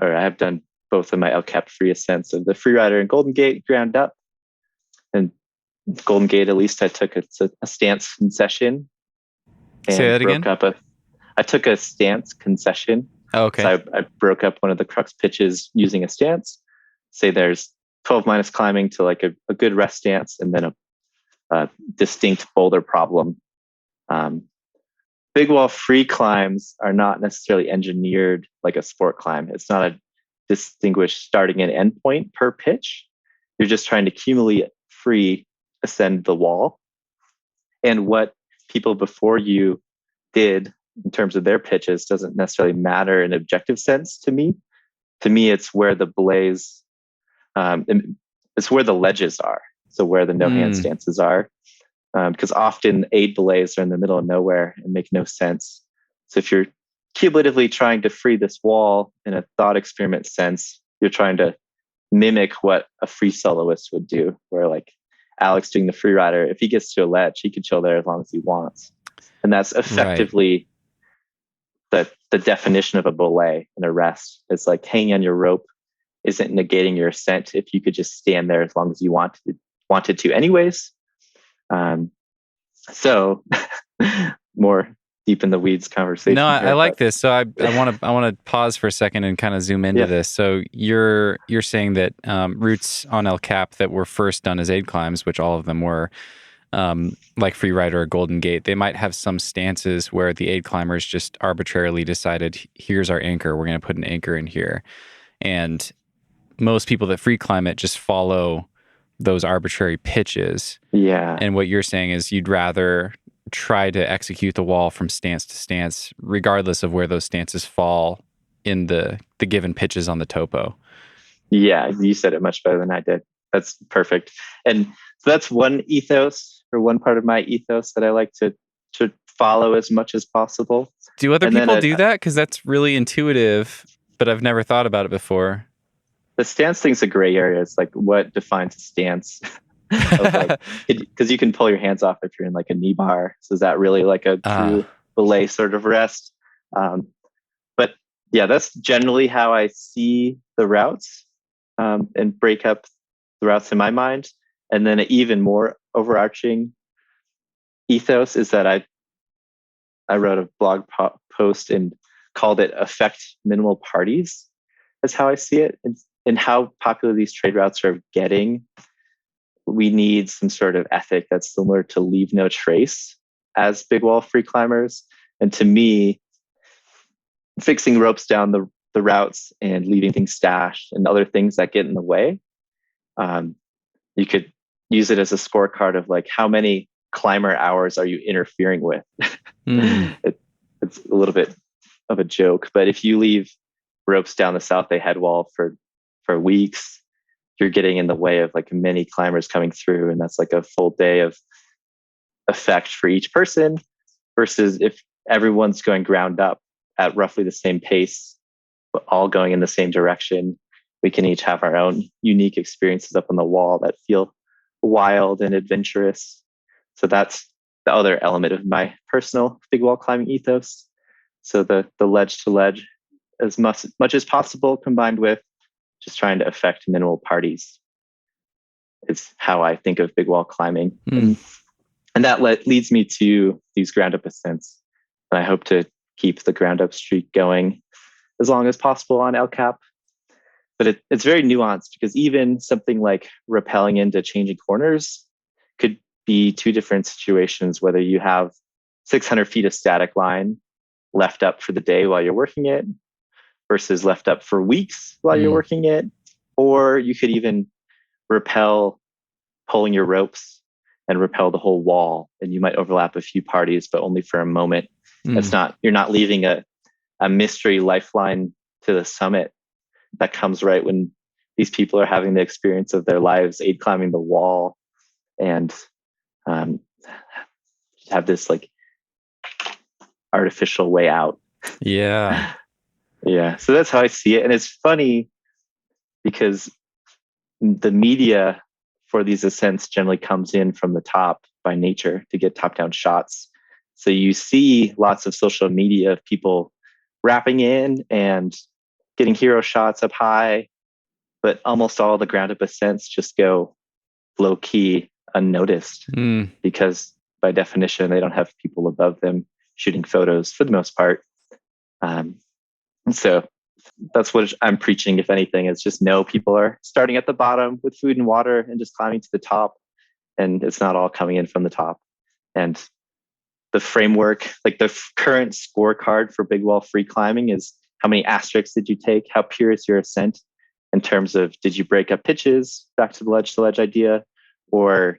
have done both of my El Cap free ascents of the Freerider and Golden Gate ground up. And Golden Gate, at least I took a stance concession. And say that again? I took a stance concession. Oh, okay. So I broke up one of the crux pitches using a stance. Say there's 12 minus climbing to like a good rest stance, and then a distinct boulder problem. Big wall free climbs are not necessarily engineered like a sport climb. It's not a distinguished starting and end point per pitch. You're just trying to cumulatively free ascend the wall. And what people before you did in terms of their pitches doesn't necessarily matter in objective sense to me. To me, it's where the belays, it's where the ledges are. So where the no hand stances are. Because often aid belays are in the middle of nowhere and make no sense. So if you're cumulatively trying to free this wall in a thought experiment sense, you're trying to mimic what a free soloist would do, where like Alex doing the free rider, if he gets to a ledge, he can chill there as long as he wants. And that's effectively the definition of a belay and a rest. It's like hanging on your rope isn't negating your ascent if you could just stand there as long as you wanted to anyways. So more deep in the weeds conversation. No, I like this. So I want to pause for a second and kind of zoom into this. So you're saying that routes on El Cap that were first done as aid climbs, which all of them were, like Freerider or Golden Gate, they might have some stances where the aid climbers just arbitrarily decided, here's our anchor, we're going to put an anchor in here. And most people that free climb it just follow those arbitrary pitches. Yeah. And what you're saying is you'd rather try to execute the wall from stance to stance, regardless of where those stances fall in the given pitches on the topo. Yeah, you said it much better than I did. That's perfect. And so that's one ethos, or one part of my ethos that I like to follow as much as possible. Do other people do that? Because that's really intuitive, but I've never thought about it before. The stance thing's a gray area. It's like, what defines a stance? Because you can pull your hands off if you're in like a knee bar. So is that really like a true belay sort of rest? But yeah, that's generally how I see the routes and break up the routes in my mind. And then an even more overarching ethos is that I wrote a blog post and called it affect minimal parties. That's how I see it. And how popular these trade routes are getting, we need some sort of ethic that's similar to leave no trace as big wall free climbers. And to me, fixing ropes down the routes and leaving things stashed and other things that get in the way, you could use it as a scorecard of like, how many climber hours are you interfering with? It's a little bit of a joke, but if you leave ropes down the South Bay head wall for weeks, you're getting in the way of like many climbers coming through, and that's like a full day of effect for each person, versus if everyone's going ground up at roughly the same pace, but all going in the same direction, we can each have our own unique experiences up on the wall that feel wild and adventurous. So that's the other element of my personal big wall climbing ethos. So the ledge to ledge as much as possible, combined with just trying to affect minimal parties, is how I think of big wall climbing. And that leads me to these ground up ascents. And I hope to keep the ground up streak going as long as possible on El Cap. But it's very nuanced, because even something like rappelling into changing corners could be two different situations, whether you have 600 feet of static line left up for the day while you're working it, versus left up for weeks while you're working it. Or you could even rappel pulling your ropes and rappel the whole wall, and you might overlap a few parties, but only for a moment. You're not leaving a mystery lifeline to the summit that comes right when these people are having the experience of their lives, aid climbing the wall and um, have this like artificial way out. Yeah. Yeah. So that's how I see it. And it's funny because the media for these ascents generally comes in from the top by nature to get top down shots. So you see lots of social media of people wrapping in and getting hero shots up high, but almost all the ground up ascents just go low key, unnoticed, because by definition, they don't have people above them shooting photos for the most part. And so that's what I'm preaching, if anything, is just know people are starting at the bottom with food and water and just climbing to the top. And it's not all coming in from the top. And the framework, like the current scorecard for big wall free climbing is how many asterisks did you take? How pure is your ascent in terms of did you break up pitches, back to the ledge idea, or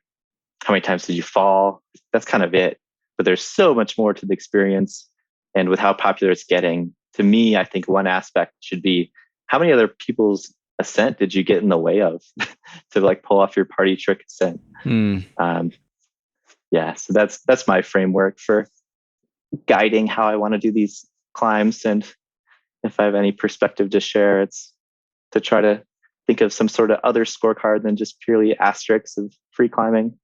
how many times did you fall? That's kind of it. But there's so much more to the experience. And with how popular it's getting, to me, I think one aspect should be how many other people's ascent did you get in the way of to like pull off your party trick ascent? Yeah, so that's my framework for guiding how I want to do these climbs. And if I have any perspective to share, it's to try to think of some sort of other scorecard than just purely asterisks of free climbing.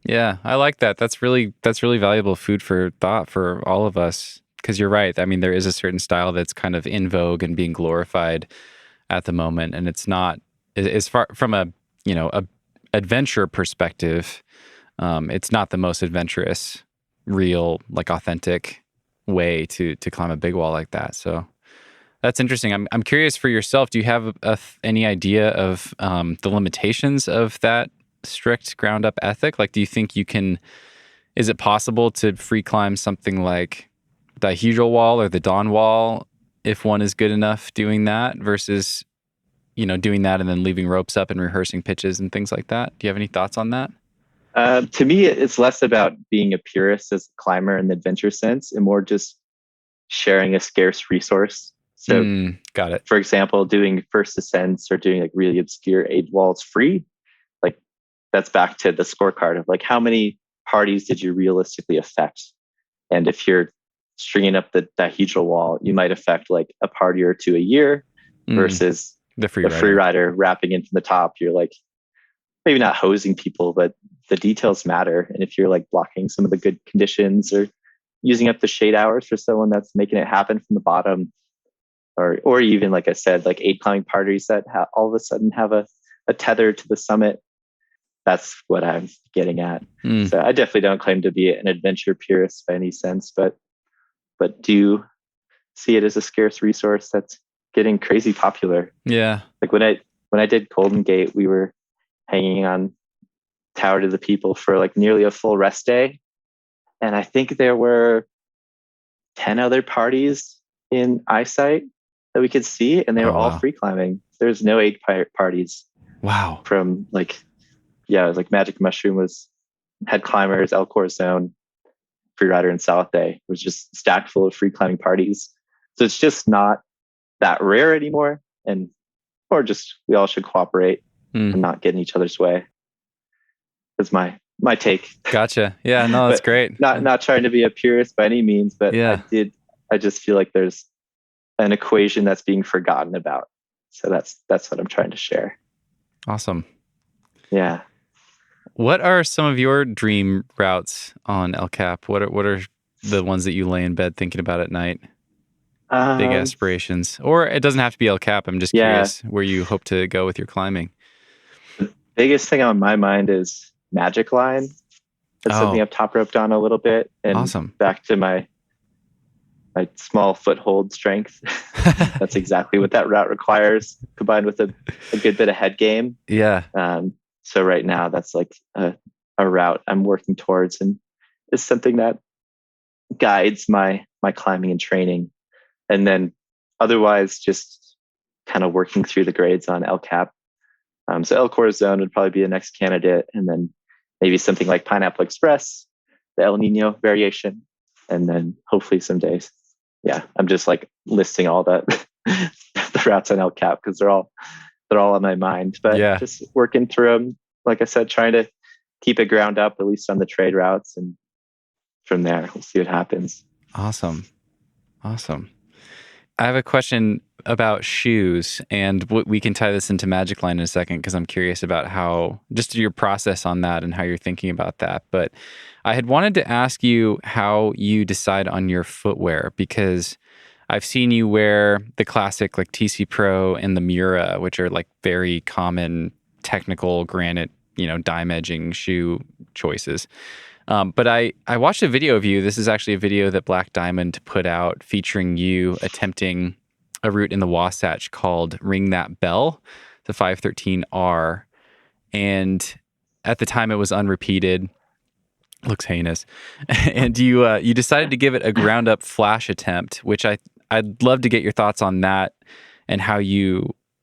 Yeah, I like that. That's really valuable food for thought for all of us. Because you're right. I mean, there is a certain style that's kind of in vogue and being glorified at the moment, and it's not as far from a adventure perspective. It's not the most adventurous, real, like authentic way to climb a big wall like that. So that's interesting. I'm curious for yourself. Do you have any idea of the limitations of that strict ground up ethic? Like, do you think you can? Is it possible to free climb something like dihedral wall or the Dawn wall if one is good enough doing that versus doing that and then leaving ropes up and rehearsing pitches and things like that? Do you have any thoughts on that? To me, it's less about being a purist as a climber in the adventure sense and more just sharing a scarce resource. So, got it. For example, doing first ascents or doing like really obscure aid walls free, like that's back to the scorecard of like how many parties did you realistically affect? And if you're stringing up the dihedral wall, you might affect like a party or two a year versus the free rider wrapping in from the top. You're like maybe not hosing people, but the details matter. And if you're like blocking some of the good conditions or using up the shade hours for someone that's making it happen from the bottom, or even like I said, like aid climbing parties that all of a sudden have a tether to the summit. That's what I'm getting at. So I definitely don't claim to be an adventure purist by any sense, but do see it as a scarce resource that's getting crazy popular. Yeah. Like when I did Golden Gate, we were hanging on Tower to the People for like nearly a full rest day. And I think there were 10 other parties in eyesight that we could see, and they were all free climbing. There's no aid parties. Wow. From like, yeah, it was like Magic Mushroom had climbers, El Corazon, Freerider, and Salate was just stacked full of free climbing parties. So it's just not that rare anymore. Or just we all should cooperate and not get in each other's way. That's my take. Gotcha. Yeah, no, that's great. Not trying to be a purist by any means, but yeah. I just feel like there's an equation that's being forgotten about. So that's what I'm trying to share. Awesome. Yeah. What are some of your dream routes on El Cap? What are the ones that you lay in bed thinking about at night? Big aspirations. Or it doesn't have to be El Cap. I'm just curious where you hope to go with your climbing. The biggest thing on my mind is Magic Line. That's something I've top roped on a little bit. And awesome. Back to my small foothold strength. That's exactly what that route requires, combined with a good bit of head game. Yeah. So right now that's like a route I'm working towards, and it's something that guides my climbing and training. And then otherwise just kind of working through the grades on El Cap. So El Corazon would probably be the next candidate, and then maybe something like Pineapple Express, the El Nino variation, and then hopefully some days. Yeah, I'm just like listing all the routes on El Cap because they're all on my mind. But just working through them, like I said, trying to keep it ground up, at least on the trade routes. And from there, we'll see what happens. Awesome. I have a question about shoes, and we can tie this into Magic Line in a second because I'm curious about how, just your process on that and how you're thinking about that. But I had wanted to ask you how you decide on your footwear, because I've seen you wear the classic like TC Pro and the Mura, which are like very common technical granite, dime edging shoe choices. But I watched a video of you. This is actually a video that Black Diamond put out featuring you attempting a route in the Wasatch called Ring That Bell, the 513R. And at the time it was unrepeated. Looks heinous. And you decided to give it a ground up flash attempt, which I'd love to get your thoughts on that and how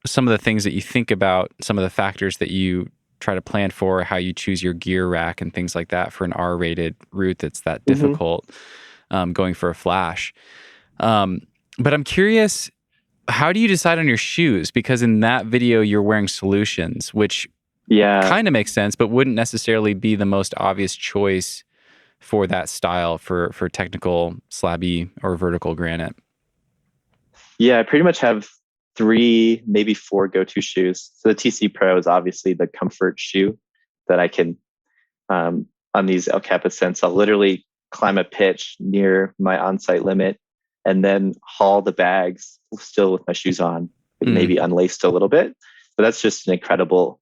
some of the things that you think about, some of the factors that you try to plan for, how you choose your gear rack and things like that for an R-rated route that's that difficult, going for a flash. But I'm curious, how do you decide on your shoes? Because in that video, you're wearing Solutions, which kind of makes sense, but wouldn't necessarily be the most obvious choice for that style for technical slabby or vertical granite. Yeah, I pretty much have 3, maybe 4 go-to shoes. So the TC Pro is obviously the comfort shoe that I can, on these El Cap ascents, I'll literally climb a pitch near my onsight limit and then haul the bags still with my shoes on, maybe unlaced a little bit. But that's just an incredible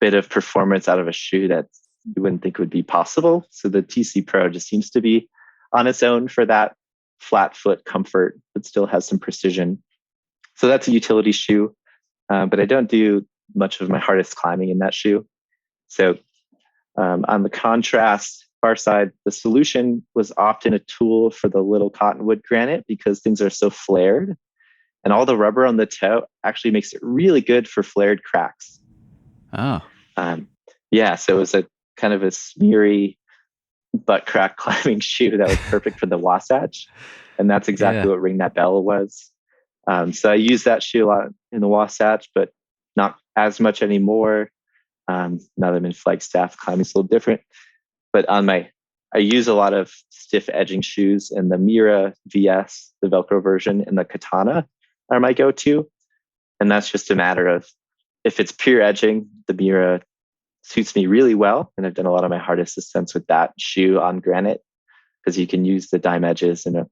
bit of performance out of a shoe that you wouldn't think would be possible. So the TC Pro just seems to be on its own for that flat foot comfort, but still has some precision. So that's a utility shoe, but I don't do much of my hardest climbing in that shoe. So on the contrast, far side, the Solution was often a tool for the little cottonwood granite because things are so flared, and all the rubber on the toe actually makes it really good for flared cracks. Oh. So it was a kind of a smeary butt crack climbing shoe that was perfect for the Wasatch. And that's exactly what Ring That Bell was. So I use that shoe a lot in the Wasatch, but not as much anymore. Now that I'm in Flagstaff, climbing's a little different. But I use a lot of stiff edging shoes, and the Mira VS, the Velcro version, and the Katana are my go-to. And that's just a matter of, if it's pure edging, the Mira suits me really well. And I've done a lot of my hardest ascents with that shoe on granite, because you can use the dime edges, and a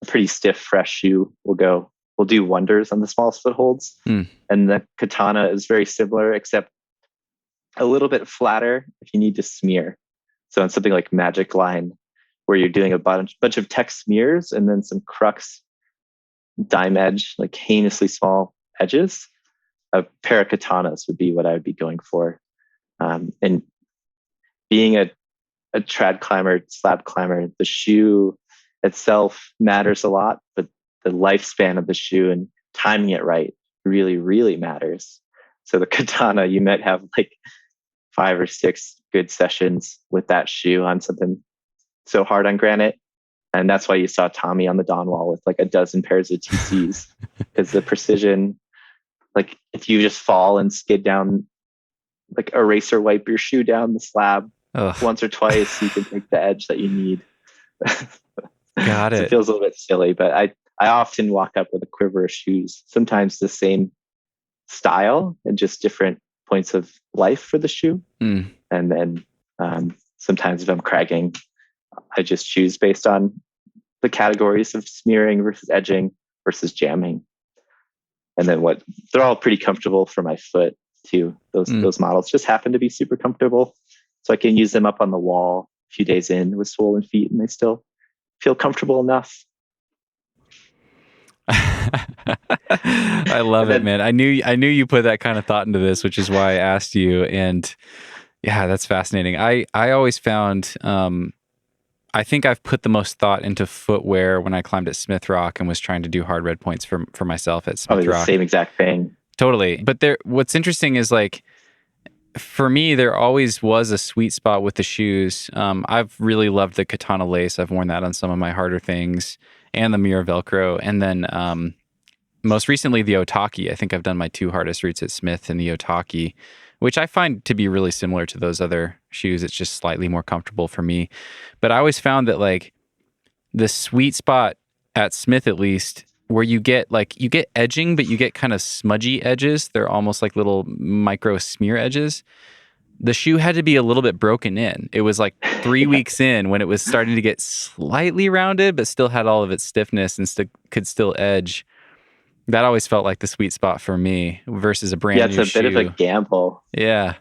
pretty stiff, fresh shoe will do wonders on the smallest footholds. And the Katana is very similar, except a little bit flatter if you need to smear. So on something like Magic Line, where you're doing a bunch of tech smears and then some crux dime edge, like heinously small edges, a pair of katanas would be what I would be going for. And being a trad climber, slab climber, the shoe itself matters a lot, but the lifespan of the shoe and timing it right really, really matters. So the Katana, you might have like 5 or 6 good sessions with that shoe on something so hard on granite. And that's why you saw Tommy on the Dawn Wall with like a dozen pairs of TCs, because the precision, like if you just fall and skid down, like eraser wipe your shoe down the slab once or twice, you can take the edge that you need. Got it. So it feels a little bit silly, but I often walk up with a quiver of shoes, sometimes the same style and just different points of life for the shoe. And then sometimes if I'm cragging, I just choose based on the categories of smearing versus edging versus jamming. And then they're all pretty comfortable for my foot too. Those models just happen to be super comfortable. So I can use them up on the wall a few days in with swollen feet, and they still feel comfortable enough. I love it, man. I knew you put that kind of thought into this, which is why I asked you. And yeah, that's fascinating. I always found, I think I've put the most thought into footwear when I climbed at Smith Rock and was trying to do hard red points for myself at Smith Rock. The same exact thing. Totally. But what's interesting is, like, for me, there always was a sweet spot with the shoes. I've really loved the Katana lace. I've worn that on some of my harder things, and the Mira Velcro. And then most recently, the Otaki. I think I've done my 2 hardest routes at Smith and the Otaki, which I find to be really similar to those other shoes. It's just slightly more comfortable for me. But I always found that like the sweet spot at Smith, at least, where you get edging, but you get kind of smudgy edges. They're almost like little micro smear edges. The shoe had to be a little bit broken in. It was like 3 weeks in when it was starting to get slightly rounded, but still had all of its stiffness and could still edge. That always felt like the sweet spot for me versus a brand new shoe. Yeah, it's a bit of a gamble. Yeah.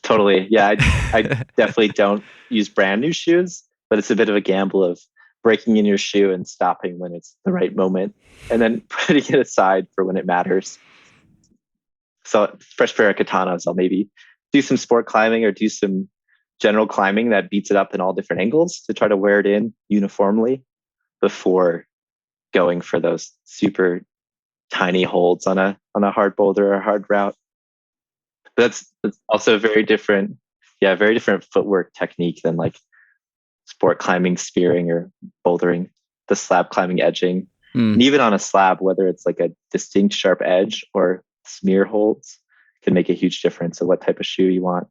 Totally. Yeah, I definitely don't use brand new shoes, but it's a bit of a gamble of breaking in your shoe and stopping when it's the right moment and then putting it aside for when it matters. So fresh pair of katanas, I'll maybe do some sport climbing or do some general climbing that beats it up in all different angles to try to wear it in uniformly before going for those super tiny holds on a hard boulder or a hard route. That's also very different footwork technique than like sport climbing, spearing, or bouldering, the slab climbing, edging. And even on a slab, whether it's like a distinct sharp edge or smear holds, can make a huge difference of what type of shoe you want.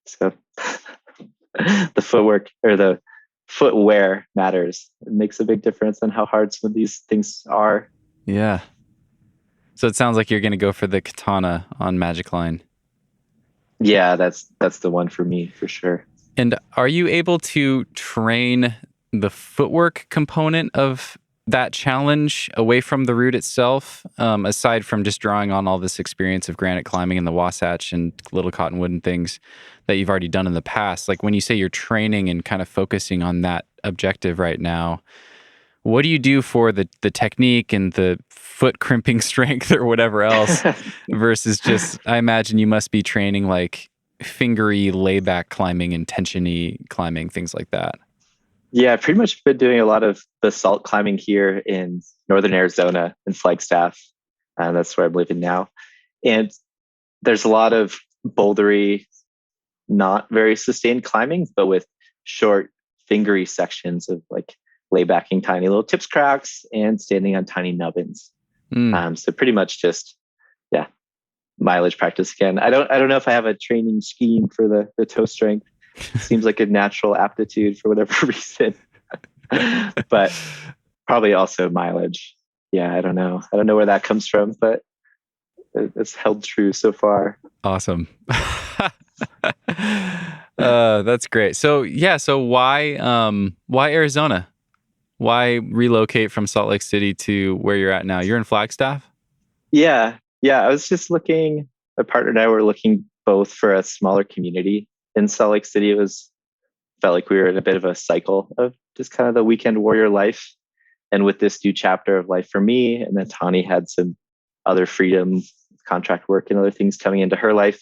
So the footwork or the footwear matters. It makes a big difference on how hard some of these things are. Yeah. So it sounds like you're going to go for the katana on Magic Line. Yeah, that's the one for me for sure. And are you able to train the footwork component of that challenge away from the route itself, aside from just drawing on all this experience of granite climbing and the Wasatch and Little Cottonwood and things that you've already done in the past? Like when you say you're training and kind of focusing on that objective right now, what do you do for the technique and the foot crimping strength or whatever else versus just, I imagine you must be training like fingery layback climbing and tensiony climbing, things like that. Yeah, I've pretty much been doing a lot of basalt climbing here in northern Arizona in Flagstaff. And that's where I'm living now. And there's a lot of bouldery, not very sustained climbing, but with short fingery sections of like laybacking tiny little tips cracks and standing on tiny nubbins. So pretty much just, mileage practice again. I don't know if I have a training scheme for the toe strength. Seems like a natural aptitude for whatever reason, but probably also mileage. Yeah, I don't know where that comes from, but it's held true so far. Awesome. That's great. So why Arizona? Why relocate from Salt Lake City to where you're at now? You're in Flagstaff? Yeah. I was just looking, my partner and I were looking both for a smaller community in Salt Lake City. Felt like we were in a bit of a cycle of just kind of the weekend warrior life. And with this new chapter of life for me, and then Tani had some other freedom, contract work and other things coming into her life,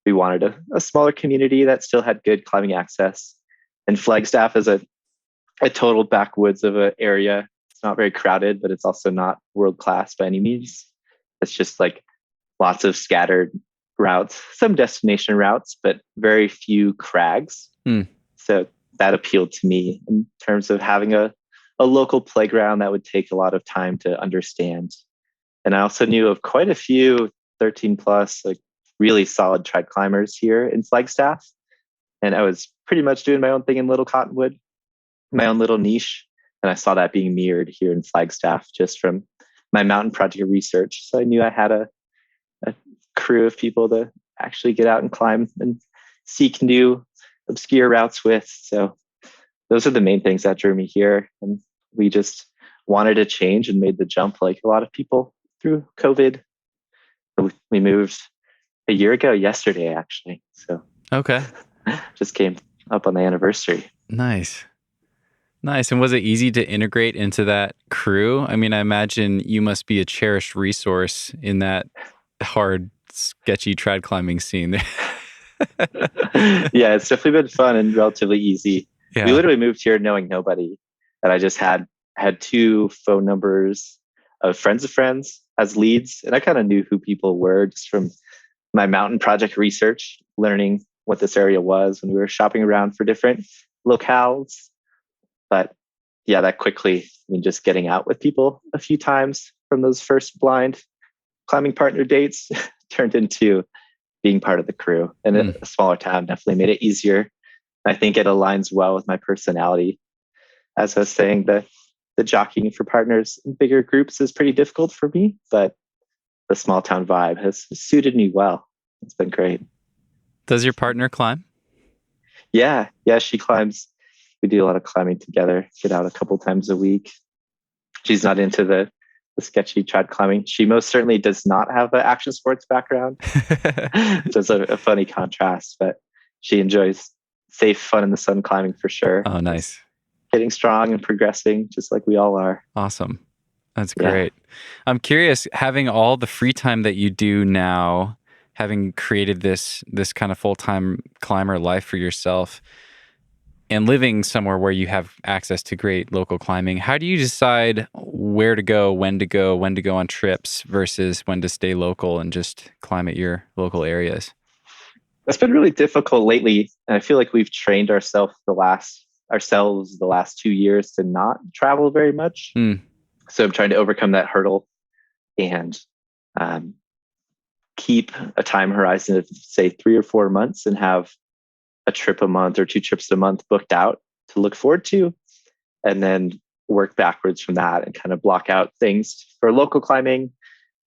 we wanted a smaller community that still had good climbing access. And Flagstaff is a total backwoods of an area. It's not very crowded, but it's also not world-class by any means. It's just like lots of scattered routes, some destination routes, but very few crags. So that appealed to me in terms of having a local playground that would take a lot of time to understand. And I also knew of quite a few 13 plus, like really solid trad climbers here in Flagstaff. And I was pretty much doing my own thing in Little Cottonwood, my own little niche. And I saw that being mirrored here in Flagstaff just from my mountain project research. So I knew I had a crew of people to actually get out and climb and seek new obscure routes with. So those are the main things that drew me here. And we just wanted to change and made the jump like a lot of people through COVID. We moved a year ago yesterday, actually. So okay, just came up on the anniversary. Nice. And was it easy to integrate into that crew? I mean, I imagine you must be a cherished resource in that hard, sketchy trad climbing scene. Yeah, it's definitely been fun and relatively easy. Yeah. We literally moved here knowing nobody. And I just had 2 phone numbers of friends as leads. And I kind of knew who people were just from my mountain project research, learning what this area was when we were shopping around for different locales. But yeah, that quickly, just getting out with people a few times from those first blind climbing partner dates turned into being part of the crew. And a smaller town definitely made it easier. I think it aligns well with my personality. As I was saying, the jockeying for partners in bigger groups is pretty difficult for me, but the small town vibe has suited me well. It's been great. Does your partner climb? Yeah, she climbs. We do a lot of climbing together, get out a couple times a week. She's not into the sketchy trad climbing. She most certainly does not have an action sports background. So it's a funny contrast, but she enjoys safe, fun in the sun climbing for sure. Oh, nice. Getting strong and progressing just like we all are. Awesome. That's great. Yeah. I'm curious, having all the free time that you do now, having created this kind of full-time climber life for yourself and living somewhere where you have access to great local climbing, how do you decide where to go, when to go on trips versus when to stay local and just climb at your local areas? That's been really difficult lately. And I feel like we've trained ourselves the last 2 years to not travel very much. So I'm trying to overcome that hurdle and keep a time horizon of, say, 3 or 4 months and have a trip a month or 2 trips a month booked out to look forward to, and then work backwards from that and kind of block out things for local climbing.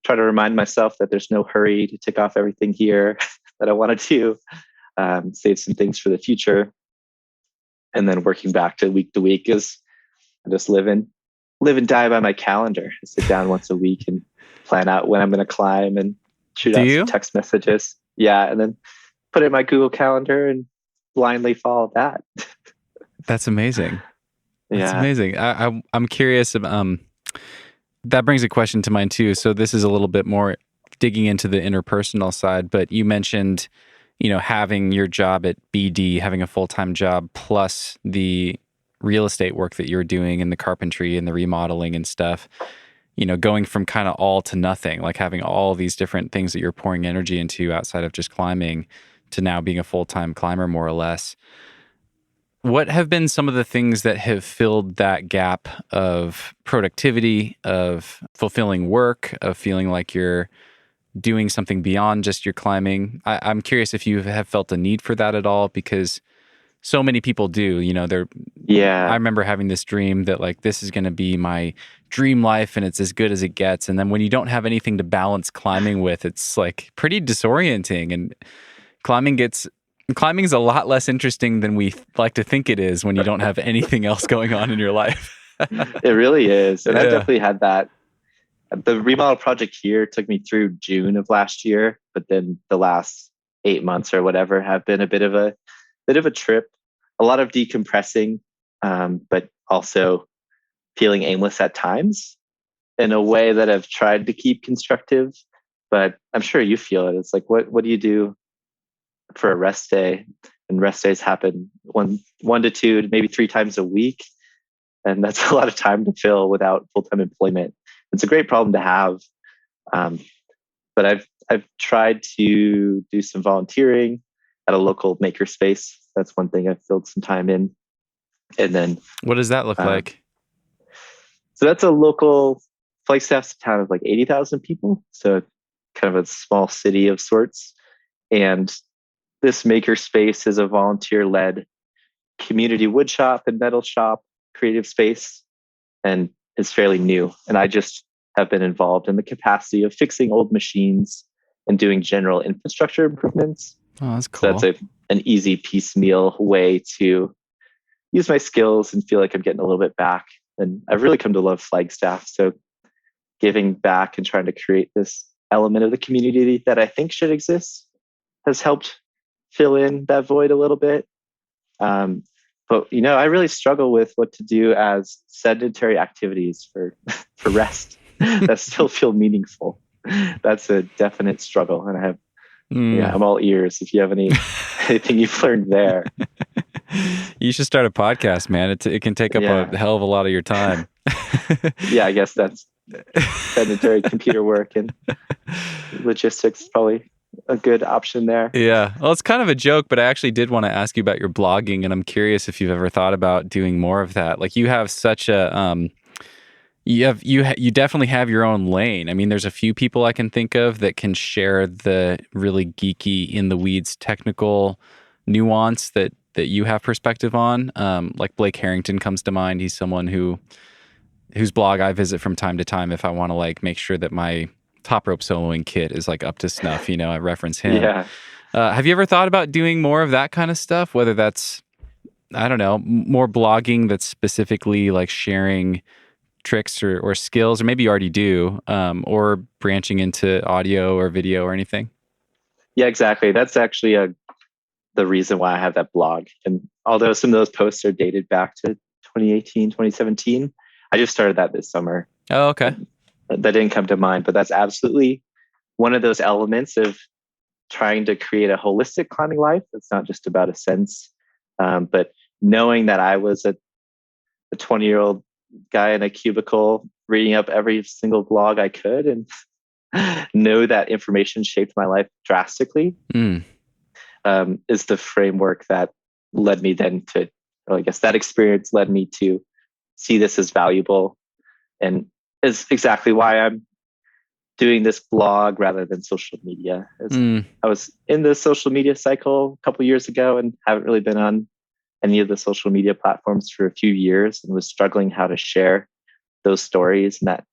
Try to remind myself that there's no hurry to tick off everything here that I want to do, save some things for the future. And then working back to week is I just live and die by my calendar. I sit down once a week and plan out when I'm going to climb and shoot out some text messages. Yeah. And then put it in my Google Calendar and blindly follow that. That's amazing. That's amazing. I'm curious. That brings a question to mind too. So this is a little bit more digging into the interpersonal side, but you mentioned, having your job at BD, having a full-time job plus the real estate work that you're doing and the carpentry and the remodeling and stuff, going from kind of all to nothing, like having all these different things that you're pouring energy into outside of just climbing to now being a full-time climber, more or less. What have been some of the things that have filled that gap of productivity, of fulfilling work, of feeling like you're doing something beyond just your climbing? I'm curious if you have felt a need for that at all, because so many people do. I remember having this dream that like this is going to be my dream life and it's as good as it gets. And then when you don't have anything to balance climbing with, it's like pretty disorienting. And climbing is a lot less interesting than we like to think it is when you don't have anything else going on in your life. It really is. And I definitely had that. The remodel project here took me through June of last year, but then the last 8 months or whatever have been a bit of a trip, a lot of decompressing, but also feeling aimless at times in a way that I've tried to keep constructive, but I'm sure you feel it. It's like, what do you do for a rest day? And rest days happen one to 2, maybe 3 times a week. And that's a lot of time to fill without full-time employment. It's a great problem to have. But I've tried to do some volunteering at a local makerspace. That's one thing I've filled some time in. And then what does that look like? So that's a local Flagstaff's a town of like 80,000 people. So kind of a small city of sorts. And this makerspace is a volunteer-led community wood shop and metal shop creative space, and it's fairly new. And I just have been involved in the capacity of fixing old machines and doing general infrastructure improvements. Oh, that's cool. So that's an easy piecemeal way to use my skills and feel like I'm getting a little bit back. And I've really come to love Flagstaff. So giving back and trying to create this element of the community that I think should exist has helped fill in that void a little bit. But I really struggle with what to do as sedentary activities for rest that still feel meaningful. That's a definite struggle, and I have. I'm all ears if you have anything you've learned there. You should start a podcast, man. It can take up a hell of a lot of your time. Yeah, I guess that's sedentary computer work and logistics probably a good option there. Yeah. Well, it's kind of a joke, but I actually did want to ask you about your blogging, and I'm curious if you've ever thought about doing more of that. Like you have such a you definitely have your own lane. I mean, there's a few people I can think of that can share the really geeky, in the weeds, technical nuance that you have perspective on. Like Blake Harrington comes to mind. He's someone whose blog I visit from time to time if I want to like make sure that my top rope soloing kit is like up to snuff. I reference him. Yeah. Have you ever thought about doing more of that kind of stuff? Whether that's, I don't know, more blogging that's specifically like sharing tricks or skills, or maybe you already do, or branching into audio or video or anything? Yeah, exactly. That's actually the reason why I have that blog. And although some of those posts are dated back to 2018, 2017, I just started that this summer. Oh, okay. That didn't come to mind, but that's absolutely one of those elements of trying to create a holistic climbing life. It's not just about ascents, but knowing that I was a 20-year-old guy in a cubicle reading up every single blog I could and know that information shaped my life drastically, is the framework that led me then to, or I guess that experience led me to see this as valuable, and is exactly why I'm doing this blog rather than social media. I was in the social media cycle a couple years ago and haven't really been on any of the social media platforms for a few years, and was struggling how to share those stories and that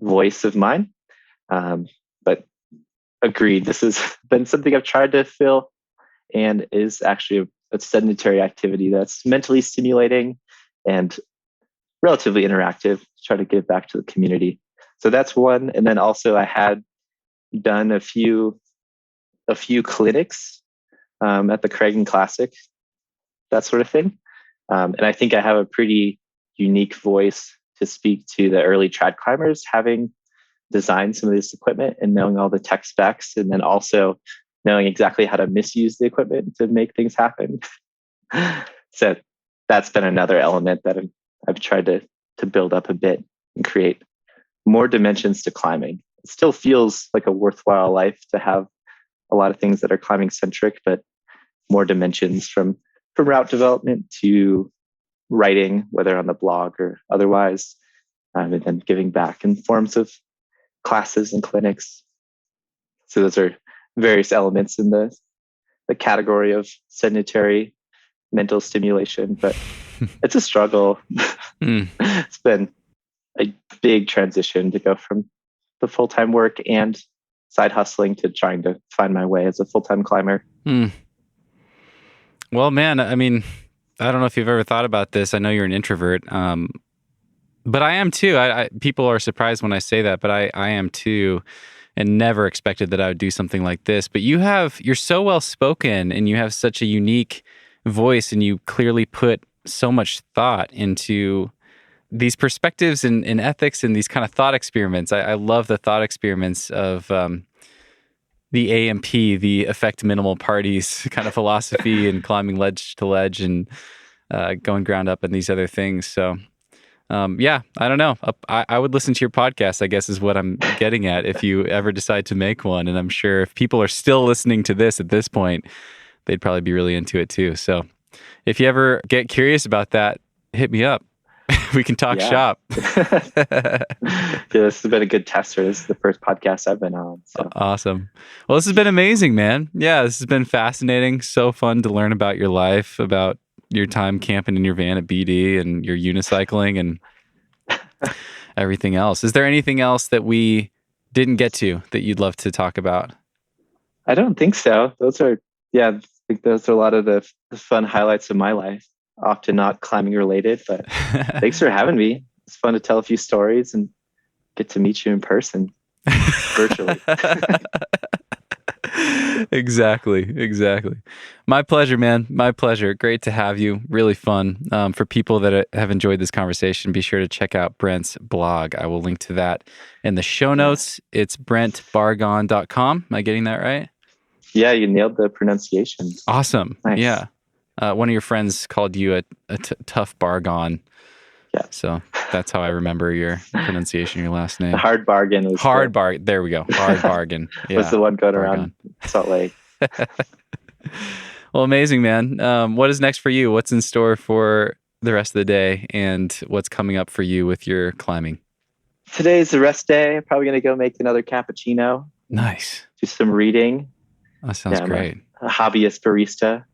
voice of mine. But agreed, this has been something I've tried to fill, and is actually a sedentary activity that's mentally stimulating and relatively interactive to try to give back to the community. So that's one. And then also I had done a few clinics at the Craigan Classic, that sort of thing. And I think I have a pretty unique voice to speak to the early trad climbers, having designed some of this equipment and knowing all the tech specs, and then also knowing exactly how to misuse the equipment to make things happen. So that's been another element that I've tried to build up a bit and create more dimensions to climbing. It still feels like a worthwhile life to have a lot of things that are climbing centric, but more dimensions from route development to writing, whether on the blog or otherwise, and then giving back in forms of classes and clinics. So those are various elements in the category of sedentary mental stimulation, but it's a struggle. It's been a big transition to go from the full-time work and side hustling to trying to find my way as a full-time climber. Well, man, I mean, I don't know if you've ever thought about this. I know you're an introvert, but I am too. People are surprised when I say that, but I am too, and never expected that I would do something like this. But you're so well spoken, and you have such a unique voice, and you clearly put so much thought into these perspectives and ethics and these kind of thought experiments. I love the thought experiments of the AMP, the effect minimal parties kind of philosophy, and climbing ledge to ledge and going ground up and these other things. So yeah, I don't know. I would listen to your podcast, I guess, is what I'm getting at, if you ever decide to make one. And I'm sure if people are still listening to this at this point, they'd probably be really into it too. So if you ever get curious about that, hit me up. We can talk shop. Yeah, this has been a good tester. This is the first podcast I've been on. So. Awesome. Well, this has been amazing, man. Yeah, this has been fascinating. So fun to learn about your life, about your time camping in your van at BD and your unicycling and everything else. Is there anything else that we didn't get to that you'd love to talk about? I don't think so. I think those are a lot of the fun highlights of my life. Often not climbing related, but thanks for having me. It's fun to tell a few stories and get to meet you in person, virtually. Exactly. My pleasure, man. My pleasure. Great to have you. Really fun. For people that have enjoyed this conversation, be sure to check out Brent's blog. I will link to that in the show notes. It's brentbarghahn.com. Am I getting that right? Yeah, you nailed the pronunciation. Awesome. Nice. Yeah. One of your friends called you a tough Barghahn. Yeah. So that's how I remember your pronunciation of your last name. The hard bargain was There we go. Hard bargain. Yeah. Was the one going around Salt Lake. Well, amazing, man. What is next for you? What's in store for the rest of the day, and what's coming up for you with your climbing? Today's the rest day. I'm probably going to go make another cappuccino, Nice. do some reading. That sounds I'm great. a hobbyist barista,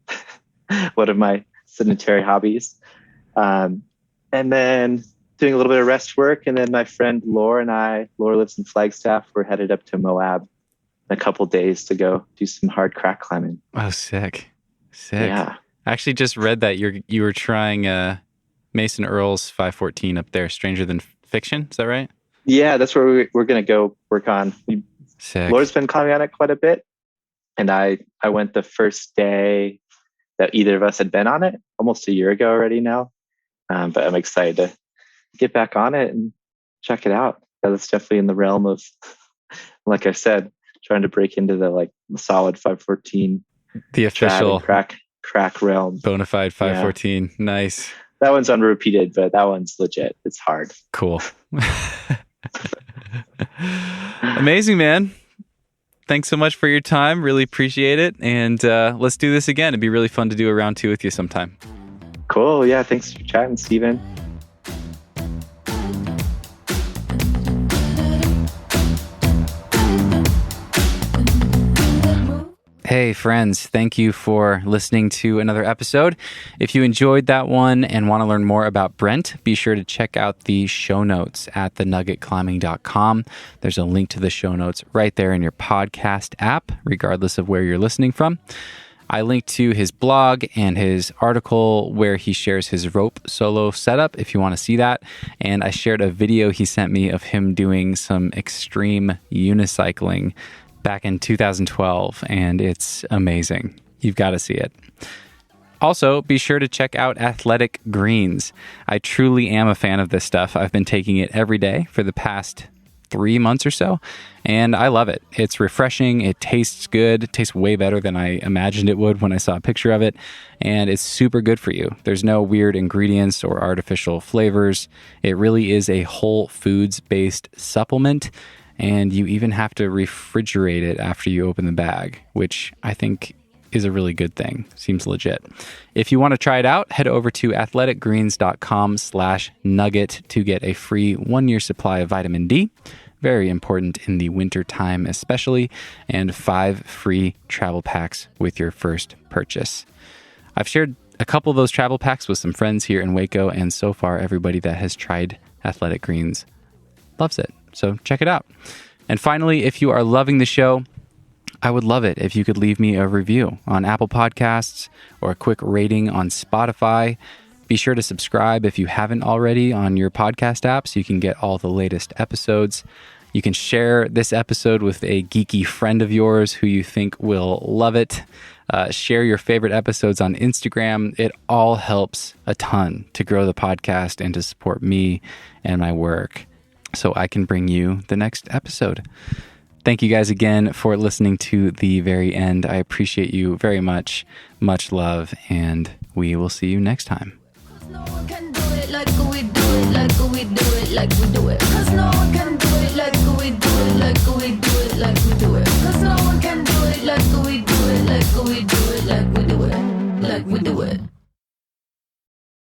one of my sedentary hobbies. And then doing a little bit of rest work. And then my friend Laura lives in Flagstaff. We're headed up to Moab in a couple days to go do some hard crack climbing. Oh, sick. Sick. Yeah. I actually just read that you were trying Mason Earl's 514 up there, Stranger Than Fiction. Is that right? Yeah, that's where we're going to go work on. Sick. Laura's been climbing on it quite a bit. And I went the first day that either of us had been on it, almost a year ago already now. But I'm excited to get back on it and check it out. That's definitely in the realm of, like I said, trying to break into the solid 514, the official crack realm. bona fide 514. Yeah. Nice. That one's unrepeated, but that one's legit. It's hard. Cool. Amazing, man. Thanks so much for your time. Really appreciate it. And let's do this again. It'd be really fun to do a round 2 with you sometime. Cool. Yeah. Thanks for chatting, Steven. Hey friends, thank you for listening to another episode. If you enjoyed that one and want to learn more about Brent, be sure to check out the show notes at thenuggetclimbing.com. There's a link to the show notes right there in your podcast app, regardless of where you're listening from. I linked to his blog and his article where he shares his rope solo setup if you want to see that. And I shared a video he sent me of him doing some extreme unicycling back in 2012, and it's amazing. You've got to see it. Also, be sure to check out Athletic Greens. I truly am a fan of this stuff. I've been taking it every day for the past 3 months or so, and I love it. It's refreshing. It tastes good. It tastes way better than I imagined it would when I saw a picture of it, and it's super good for you. There's no weird ingredients or artificial flavors. It really is a whole foods-based supplement, and you even have to refrigerate it after you open the bag, which I think is a really good thing. Seems legit. If you want to try it out, head over to athleticgreens.com/nugget to get a free 1-year supply of vitamin D. Very important in the winter time especially, and 5 free travel packs with your first purchase. I've shared a couple of those travel packs with some friends here in Waco, and so far everybody that has tried Athletic Greens loves it. So check it out. And finally, if you are loving the show, I would love it if you could leave me a review on Apple Podcasts or a quick rating on Spotify. Be sure to subscribe if you haven't already on your podcast app so you can get all the latest episodes. You can share this episode with a geeky friend of yours who you think will love it. Share your favorite episodes on Instagram. It all helps a ton to grow the podcast and to support me and my work so I can bring you the next episode. Thank you guys again for listening to the very end. I appreciate you very much. Much love, and we will see you next time. No one can do it like we do it, like we do it, like we do it. 'Cause no one can do it like we do it, like we do it, like we do it. 'Cause no one can do it like we do it, like we do it, like we do it, like we do it.